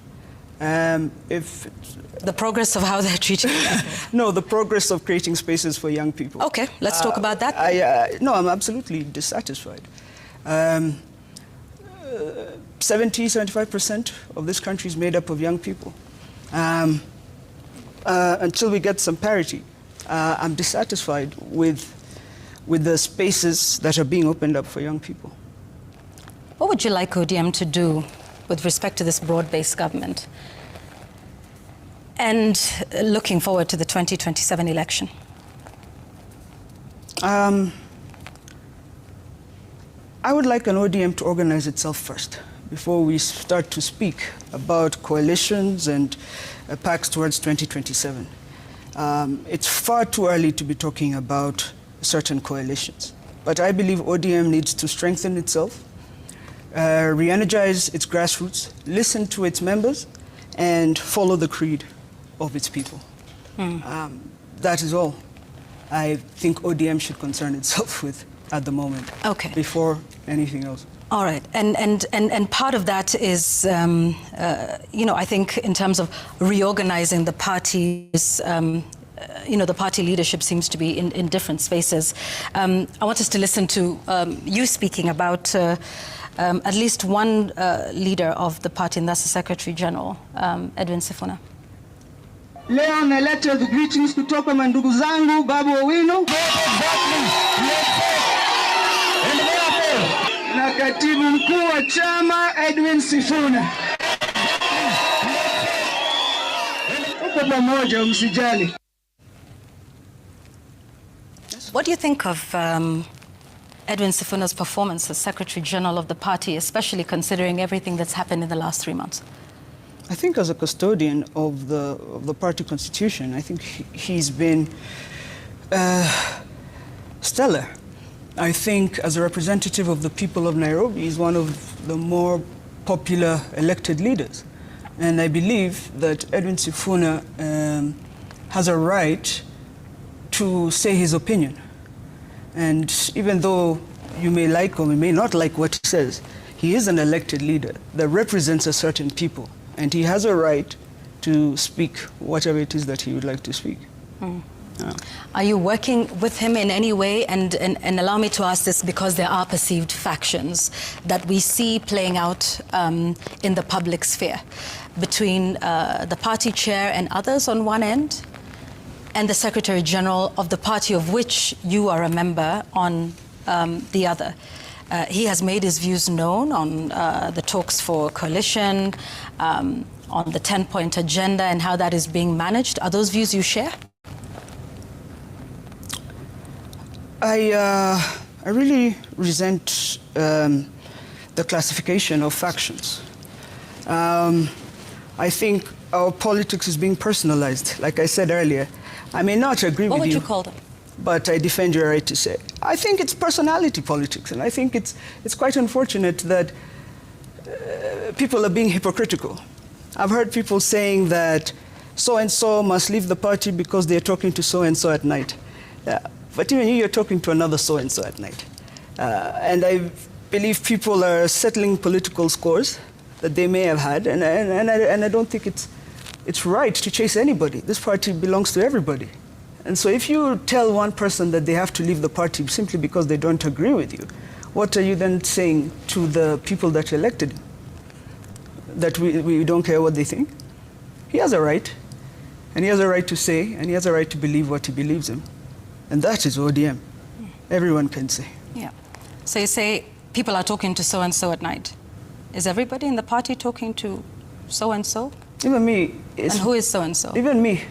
The progress of how they're treating people? No, the progress of creating spaces for young people. Okay, let's talk about that. No, I'm absolutely dissatisfied. 75% of this country is made up of young people. until we get some parity, I'm dissatisfied with the spaces that are being opened up for young people. What would you like ODM to do with respect to this broad-based government? And looking forward to the 2027 election? I would like an ODM to organize itself first before we start to speak about coalitions and pacts towards 2027. It's far too early to be talking about certain coalitions. But I believe ODM needs to strengthen itself, re-energize its grassroots, listen to its members, and follow the creed of its people. That is all I think ODM should concern itself with at the moment, before anything else. All right, and part of that is, I think in terms of reorganizing the parties, the party leadership seems to be in different spaces. I want us to listen to you speaking about at least one leader of the party, and that's the Secretary General, Edwin Sifuna. Leo naleta the greetings kutoka mandugu zangu Babu Owino na katibu mkuu wa chama Edwin Sifuna. Uko pamoja, msijali. What do you think of Edwin Sifuna's performance as Secretary General of the party, especially considering everything that's happened in the last 3 months? I think as a custodian of the party constitution, I think he's been stellar. I think as a representative of the people of Nairobi, he's one of the more popular elected leaders. And I believe that Edwin Sifuna has a right to say his opinion. And even though you may like or may not like what he says, he is an elected leader that represents a certain people. And he has a right to speak whatever it is that he would like to speak. Are you working with him in any way? And allow me to ask this because there are perceived factions that we see playing out in the public sphere between the party chair and others on one end, and the Secretary General of the party of which you are a member on the other. He has made his views known on the talks for coalition, on the 10-point agenda and how that is being managed. Are those views you share? I really resent the classification of factions. I think our politics is being personalized. Like I said earlier, I may not agree with you. What would you call them? But I defend your right to say. I think it's personality politics, and I think it's quite unfortunate that people are being hypocritical. I've heard people saying that so-and-so must leave the party because they're talking to so-and-so at night. But even you're talking to another so-and-so at night. And I believe people are settling political scores that they may have had, and I don't think it's right to chase anybody. This party belongs to everybody. And so if you tell one person that they have to leave the party simply because they don't agree with you, what are you then saying to the people that elected him? That we don't care what they think? He has a right, and he has a right to say, and he has a right to believe what he believes in. And that is ODM. Everyone can say. Yeah. So you say people are talking to so-and-so at night. Is everybody in the party talking to so-and-so? Even me. And who is so-and-so? Even me.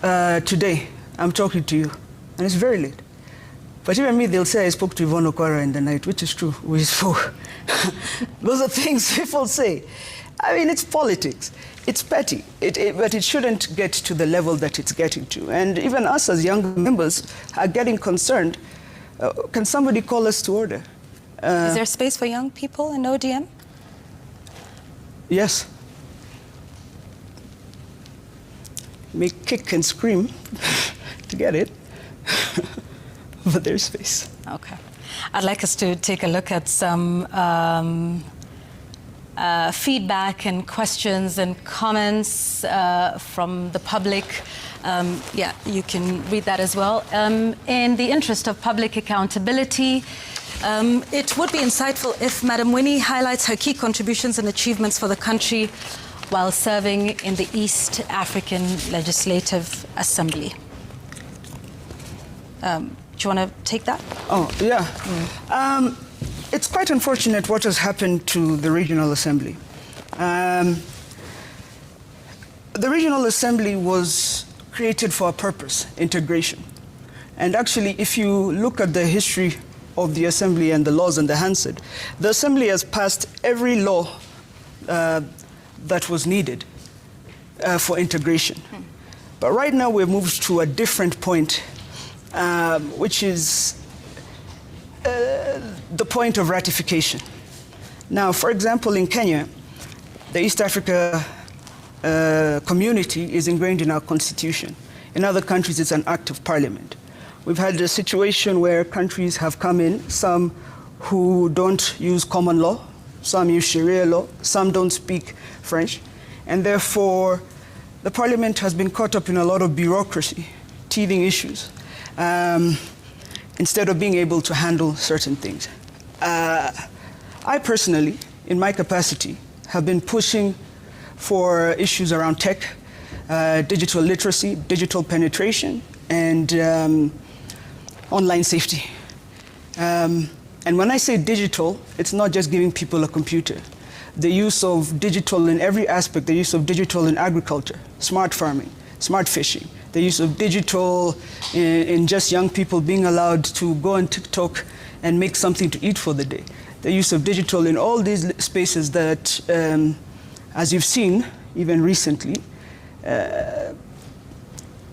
Today, I'm talking to you, and it's very late. But even me, they'll say I spoke to Yvonne Okwara in the night, which is true. We spoke. Those are things people say. I mean, it's politics. It's petty, but it shouldn't get to the level that it's getting to. And even us as young members are getting concerned. Can somebody call us to order? Is there space for young people in ODM? Yes. May kick and scream to get it, but there's space. Okay. I'd like us to take a look at some feedback and questions and comments from the public. Yeah, you can read that as well. In the interest of public accountability, it would be insightful if Madam Winnie highlights her key contributions and achievements for the country while serving in the East African Legislative Assembly. Do you want to take that? Oh, yeah. It's quite unfortunate what has happened to the Regional Assembly. The Regional Assembly was created for a purpose, integration. And actually, if you look at the history of the Assembly and the laws enhanced, the Assembly has passed every law that was needed for integration. But right now, we've moved to a different point, which is the point of ratification. Now, for example, in Kenya, the East Africa community is ingrained in our constitution. In other countries, it's an act of parliament. We've had a situation where countries have come in, some who don't use common law, some use Sharia law, some don't speak French, and therefore the parliament has been caught up in a lot of bureaucracy, teething issues, instead of being able to handle certain things. I personally, in my capacity, have been pushing for issues around tech, digital literacy, digital penetration, and online safety. And when I say digital, it's not just giving people a computer. The use of digital in every aspect, the use of digital in agriculture, smart farming, smart fishing, the use of digital in just young people being allowed to go on TikTok and make something to eat for the day. The use of digital in all these spaces that, as you've seen, even recently,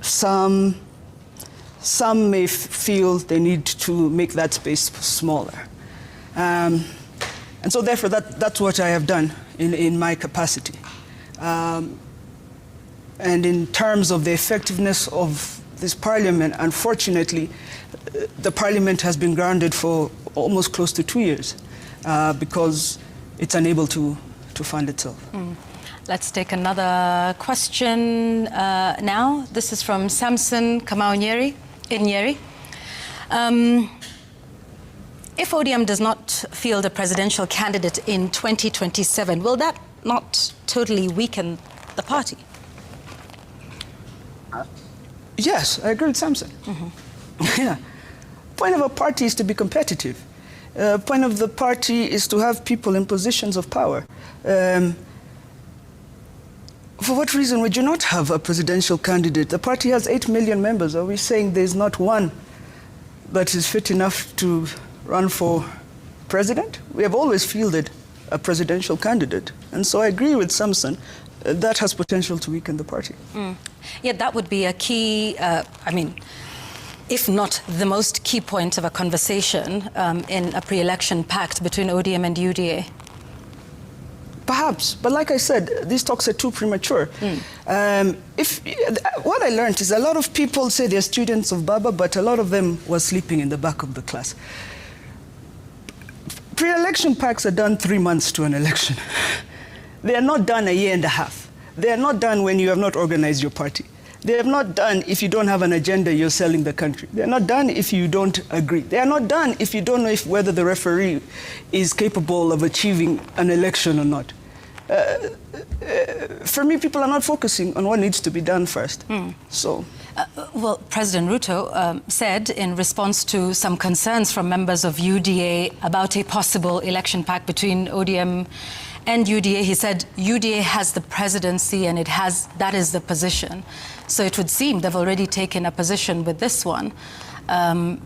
some may feel they need to make that space smaller. And so therefore, that's what I have done in my capacity. And in terms of the effectiveness of this parliament, unfortunately, the parliament has been grounded for almost close to 2 years because it's unable to fund itself. Let's take another question now. This is from Samson Kamau Nyeri. If ODM does not field a presidential candidate in 2027, will that not totally weaken the party? Yes, I agree with Samson. Yeah. Point of a party is to be competitive. Point of the party is to have people in positions of power. For what reason would you not have a presidential candidate? The party has 8 million members. Are we saying there's not one that is fit enough to run for president? We have always fielded a presidential candidate. And so I agree with Samson. That has potential to weaken the party. Yeah, that would be a key, if not the most key point of a conversation in a pre-election pact between ODM and UDA. Perhaps, but like I said, these talks are too premature. What I learned is a lot of people say they're students of Baba, but a lot of them were sleeping in the back of the class. Pre-election pacts are done 3 months to an election. They are not done a year and a half. They are not done when you have not organized your party. They are not done if you don't have an agenda, you're selling the country. They are not done if you don't agree. They are not done if you don't know whether the referee is capable of achieving an election or not. For me, people are not focusing on what needs to be done first. Well, President Ruto said in response to some concerns from members of UDA about a possible election pact between ODM and UDA, he said UDA has the presidency and that is the position. So it would seem they've already taken a position with this one,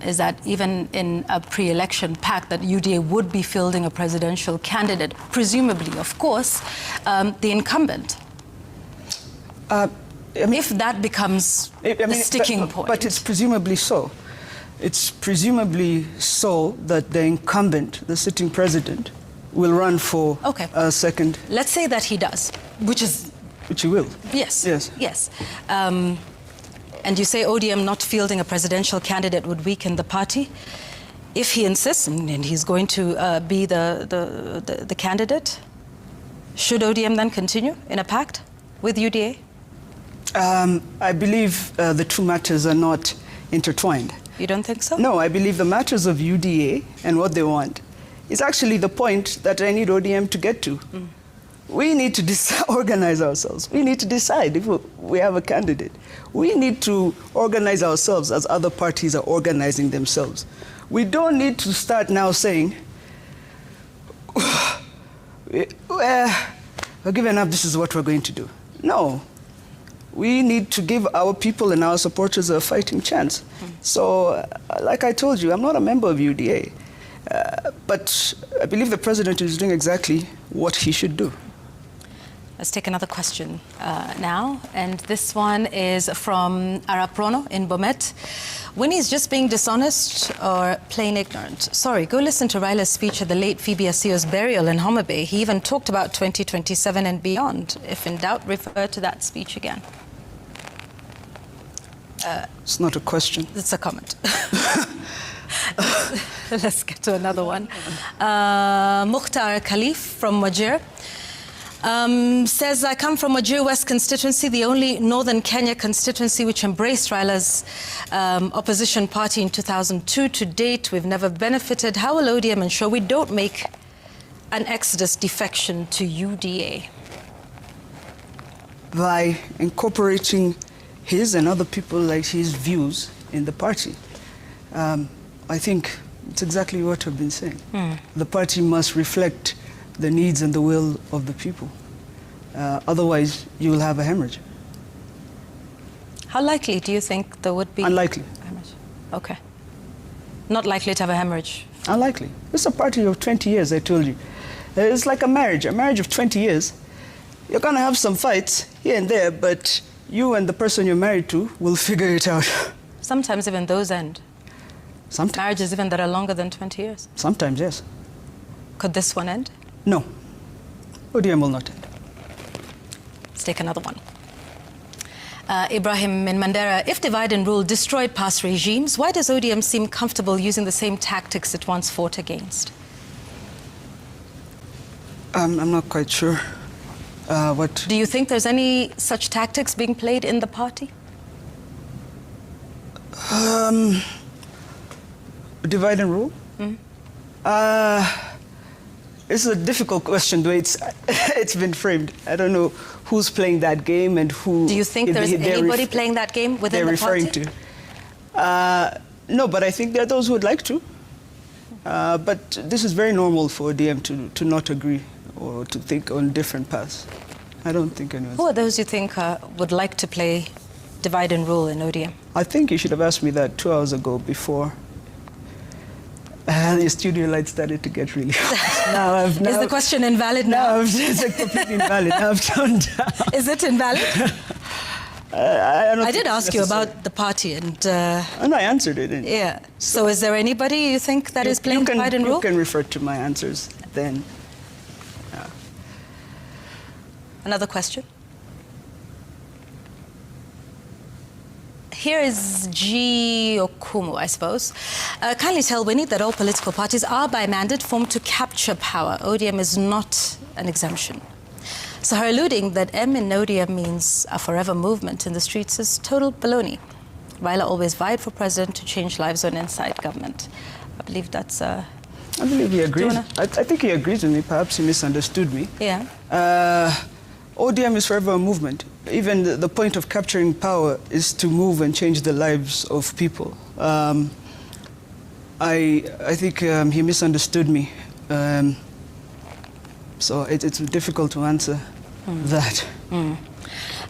is that even in a pre-election pact that UDA would be fielding a presidential candidate, presumably, of course, the incumbent. If that becomes the sticking point. But it's presumably so. It's presumably so that the incumbent, the sitting president, will run for a second. Let's say that he does, which he will. Yes. Yes. Yes. And you say ODM not fielding a presidential candidate would weaken the party. If he insists and he's going to be the candidate, should ODM then continue in a pact with UDA? I believe the two matters are not intertwined. You don't think so? No, I believe the matters of UDA and what they want is actually the point that I need ODM to get to. we need to organize ourselves. We need to decide if we have a candidate. We need to organize ourselves as other parties are organizing themselves. We don't need to start now saying, we're giving up, this is what we're going to do. No. We need to give our people and our supporters a fighting chance. So, like I told you, I'm not a member of UDA. But I believe the president is doing exactly what he should do. Let's take another question now. And this one is from Araprono in Bomet. When he's just being dishonest or plain ignorant? Sorry, go listen to Raila's speech at the late Phoebe Asio's burial in Homa Bay. He even talked about 2027 and beyond. If in doubt, refer to that speech again. It's not a question. It's a comment. Let's get to another one. Mukhtar Khalif from Wajir says, I come from Wajir West constituency, the only northern Kenya constituency which embraced Raila's opposition party in 2002. To date, we've never benefited. How will ODM ensure we don't make an exodus defection to UDA? By incorporating his and other people like his views in the party. I think it's exactly what I've been saying. The party must reflect the needs and the will of the people. Otherwise, you will have a hemorrhage. How likely do you think there would be? Unlikely. Hemorrhage? Okay. Not likely to have a hemorrhage? Unlikely. It's a party of 20 years, I told you. It's like a marriage of 20 years. You're going to have some fights here and there, but you and the person you're married to will figure it out. Sometimes even those end. Sometimes. Marriages even that are longer than 20 years. Sometimes, yes. Could this one end? No. ODM will not end. Let's take another one. Ibrahim in Mandera, if divide and rule destroyed past regimes, why does ODM seem comfortable using the same tactics it once fought against? I'm not quite sure. What? Do you think there's any such tactics being played in the party? Divide and rule? It's a difficult question, the way it's been framed. I don't know who's playing that game and who... Do you think there's anybody playing that game within the party? They're referring to. No, but I think there are those who would like to. But this is very normal for ODM to not agree or to think on different paths. I don't think anyone's... Who are those you think would like to play divide and rule in ODM? I think you should have asked me that 2 hours ago before the studio light started to get really hot. Is the question invalid now? It's completely invalid. Now I've turned down. Is it invalid? I did ask you about the party and... and I answered it. Yeah. So is there anybody you think that is playing divide and rule? You can refer to my answers then. Another question? Here is G. Okumu, I suppose. Kindly tell Winnie that all political parties are by mandate formed to capture power. ODM is not an exemption. So her alluding that M in ODM means a forever movement in the streets is total baloney. Raila always vied for president to change lives on inside government. I believe that's... I believe he agrees. I think he agrees with me. Perhaps he misunderstood me. Yeah. ODM is forever a movement. Even the point of capturing power is to move and change the lives of people. I think he misunderstood me. So it's difficult to answer that.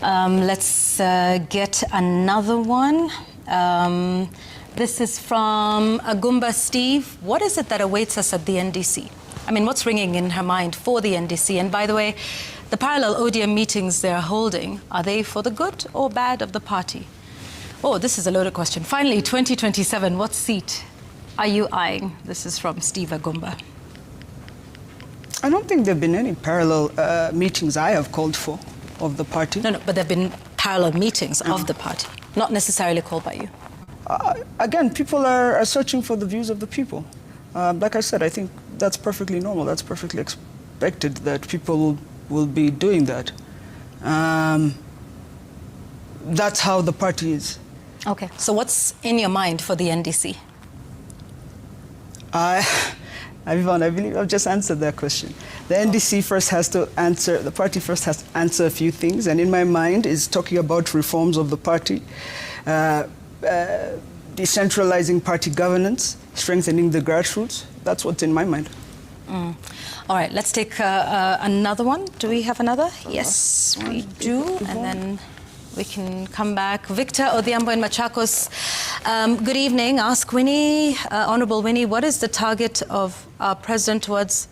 Let's get another one. This is from Agumba Steve. What is it that awaits us at the NDC? I mean, what's ringing in her mind for the NDC? And by the way, the parallel ODM meetings they're holding, are they for the good or bad of the party? Oh, this is a loaded question. Finally, 2027, what seat are you eyeing? This is from Steve Agumba. I don't think there have been any parallel meetings I have called for of the party. No, but there have been parallel meetings of the party, not necessarily called by you. Again, people are searching for the views of the people. Like I said, I think that's perfectly normal. That's perfectly expected that people will be doing that. That's how the party is. Okay, so what's in your mind for the NDC? Yvonne, I believe I've just answered that question. The NDC first has to answer, the party first has to answer a few things, and in my mind is talking about reforms of the party, decentralizing party governance, strengthening the grassroots. That's what's in my mind. All right, let's take another one. Do we have another? Yes, we do. And then we can come back. Victor Odhiambo in Machakos. Good evening. Ask Winnie, Honorable Winnie, what is the target of our president towards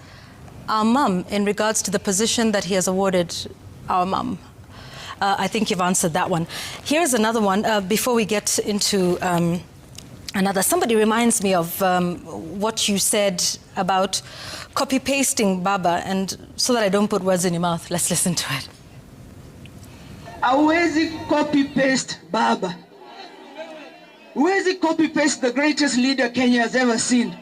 our mum in regards to the position that he has awarded our mum? I think you've answered that one. Here's another one. Before we get into another, somebody reminds me of what you said about copy-pasting Baba, and so that I don't put words in your mouth, let's listen to it. Hawezi copy-paste Baba. Huwezi copy-paste the greatest leader Kenya has ever seen.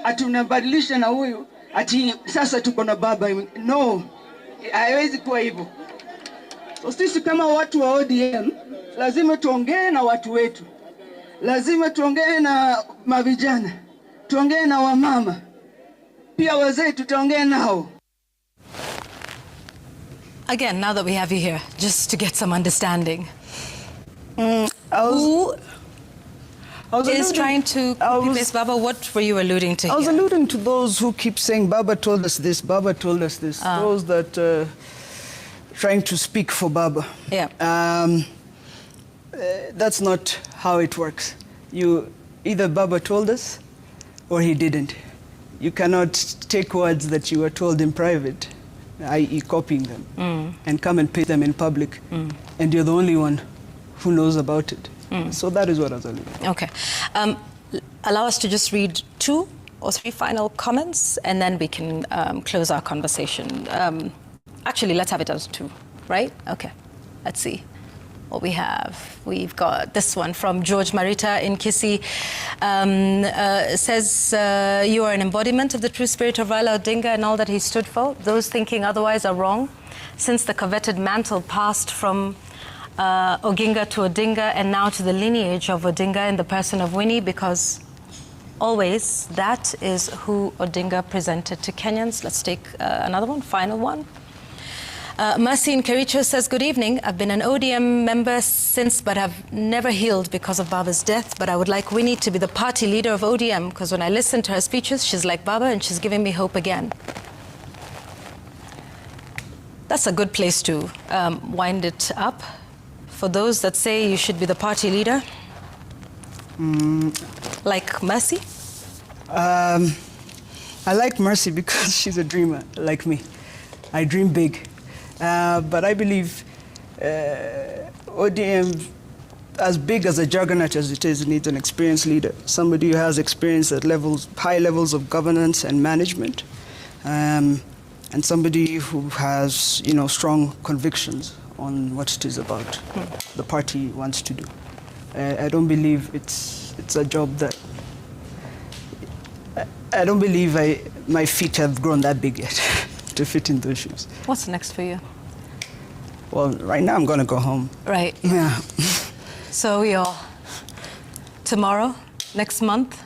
Ati unabadilisha na huyu, ati sasa tuko na Baba. No, haiwezi kuwa hivyo. So sisi kama watu wa ODM, lazima tuongee na watu wetu. Lazima tuongee na mavijana. Tuongee na wamama. Pia wazee tutaongea nao. Again, now that we have you here, just to get some understanding. Who is trying to copy-paste Baba? What were you alluding to here? I was alluding to those who keep saying, Baba told us this, Baba told us this. Those that trying to speak for Baba. Yeah. That's not how it works. Either Baba told us or he didn't. You cannot take words that you were told in private, i.e. copying them, and come and paste them in public, and you're the only one who knows about it. So that is what I was alluding to. Okay. Allow us to just read 2 or 3 final comments, and then we can close our conversation. Actually, let's have it as 2, right? Okay. Let's see what we have. We've got this one from George Marita in Kisii. Says, you are an embodiment of the true spirit of Raila Odinga and all that he stood for. Those thinking otherwise are wrong, since the coveted mantle passed from Oginga to Odinga and now to the lineage of Odinga in the person of Winnie, because always that is who Odinga presented to Kenyans. Let's take another one, final one. Mercy in Kericho says, good evening. I've been an ODM member since, but have never healed because of Baba's death. But I would like Winnie to be the party leader of ODM, because when I listen to her speeches, she's like Baba and she's giving me hope again. That's a good place to wind it up. For those that say you should be the party leader, like Mercy? I like Mercy because she's a dreamer, like me. I dream big. But I believe ODM, as big as a juggernaut as it is, needs an experienced leader, somebody who has experience at high levels of governance and management, and somebody who has, strong convictions on what it is about the party wants to do. I don't believe it's a job that, I don't believe my feet have grown that big yet to fit in those shoes. What's next for you? Well, right now I'm going to go home. Right. Yeah. So we all, tomorrow, next month,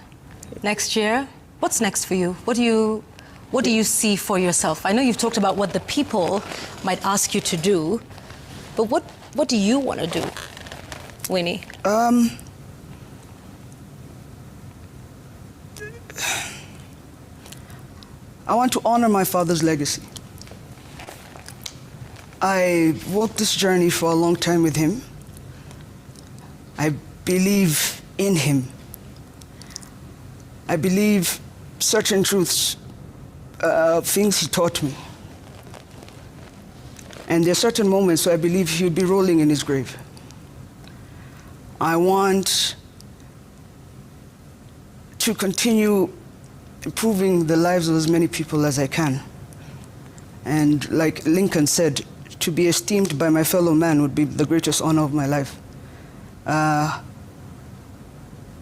next year, what's next for you? What do you see for yourself? I know you've talked about what the people might ask you to do, but what do you want to do, Winnie? I want to honor my father's legacy. I walked this journey for a long time with him. I believe in him. I believe certain truths, things he taught me. And there are certain moments where I believe he'll be rolling in his grave. I want to continue improving the lives of as many people as I can. And like Lincoln said, to be esteemed by my fellow man would be the greatest honor of my life. I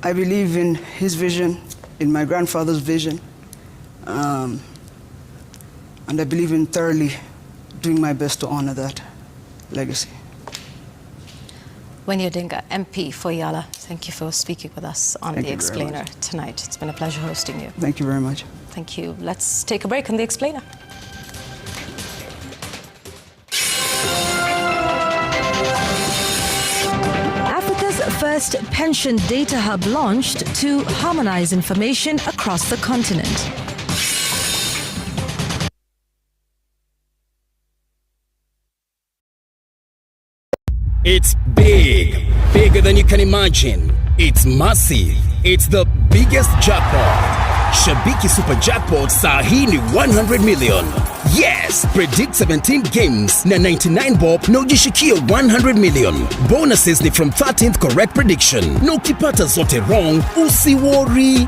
believe in his vision, in my grandfather's vision, and I believe in thoroughly doing my best to honor that legacy. Winnie Odinga, MP for Yala, thank you for speaking with us on Thank The you very Explainer much. tonight. It's been a pleasure hosting you. Thank you very much. Thank you. Let's take a break on The Explainer. Africa's first pension data hub launched to harmonize information across the continent. It's big, bigger than you can imagine. It's massive. It's the biggest jackpot. Shabiki Super Jackpot Sahini 100 million. Yes, predict 17 games na 99 bob na ujishikie 100 million. Bonuses ni from 13th correct prediction. No kipata zote wrong, usi worry.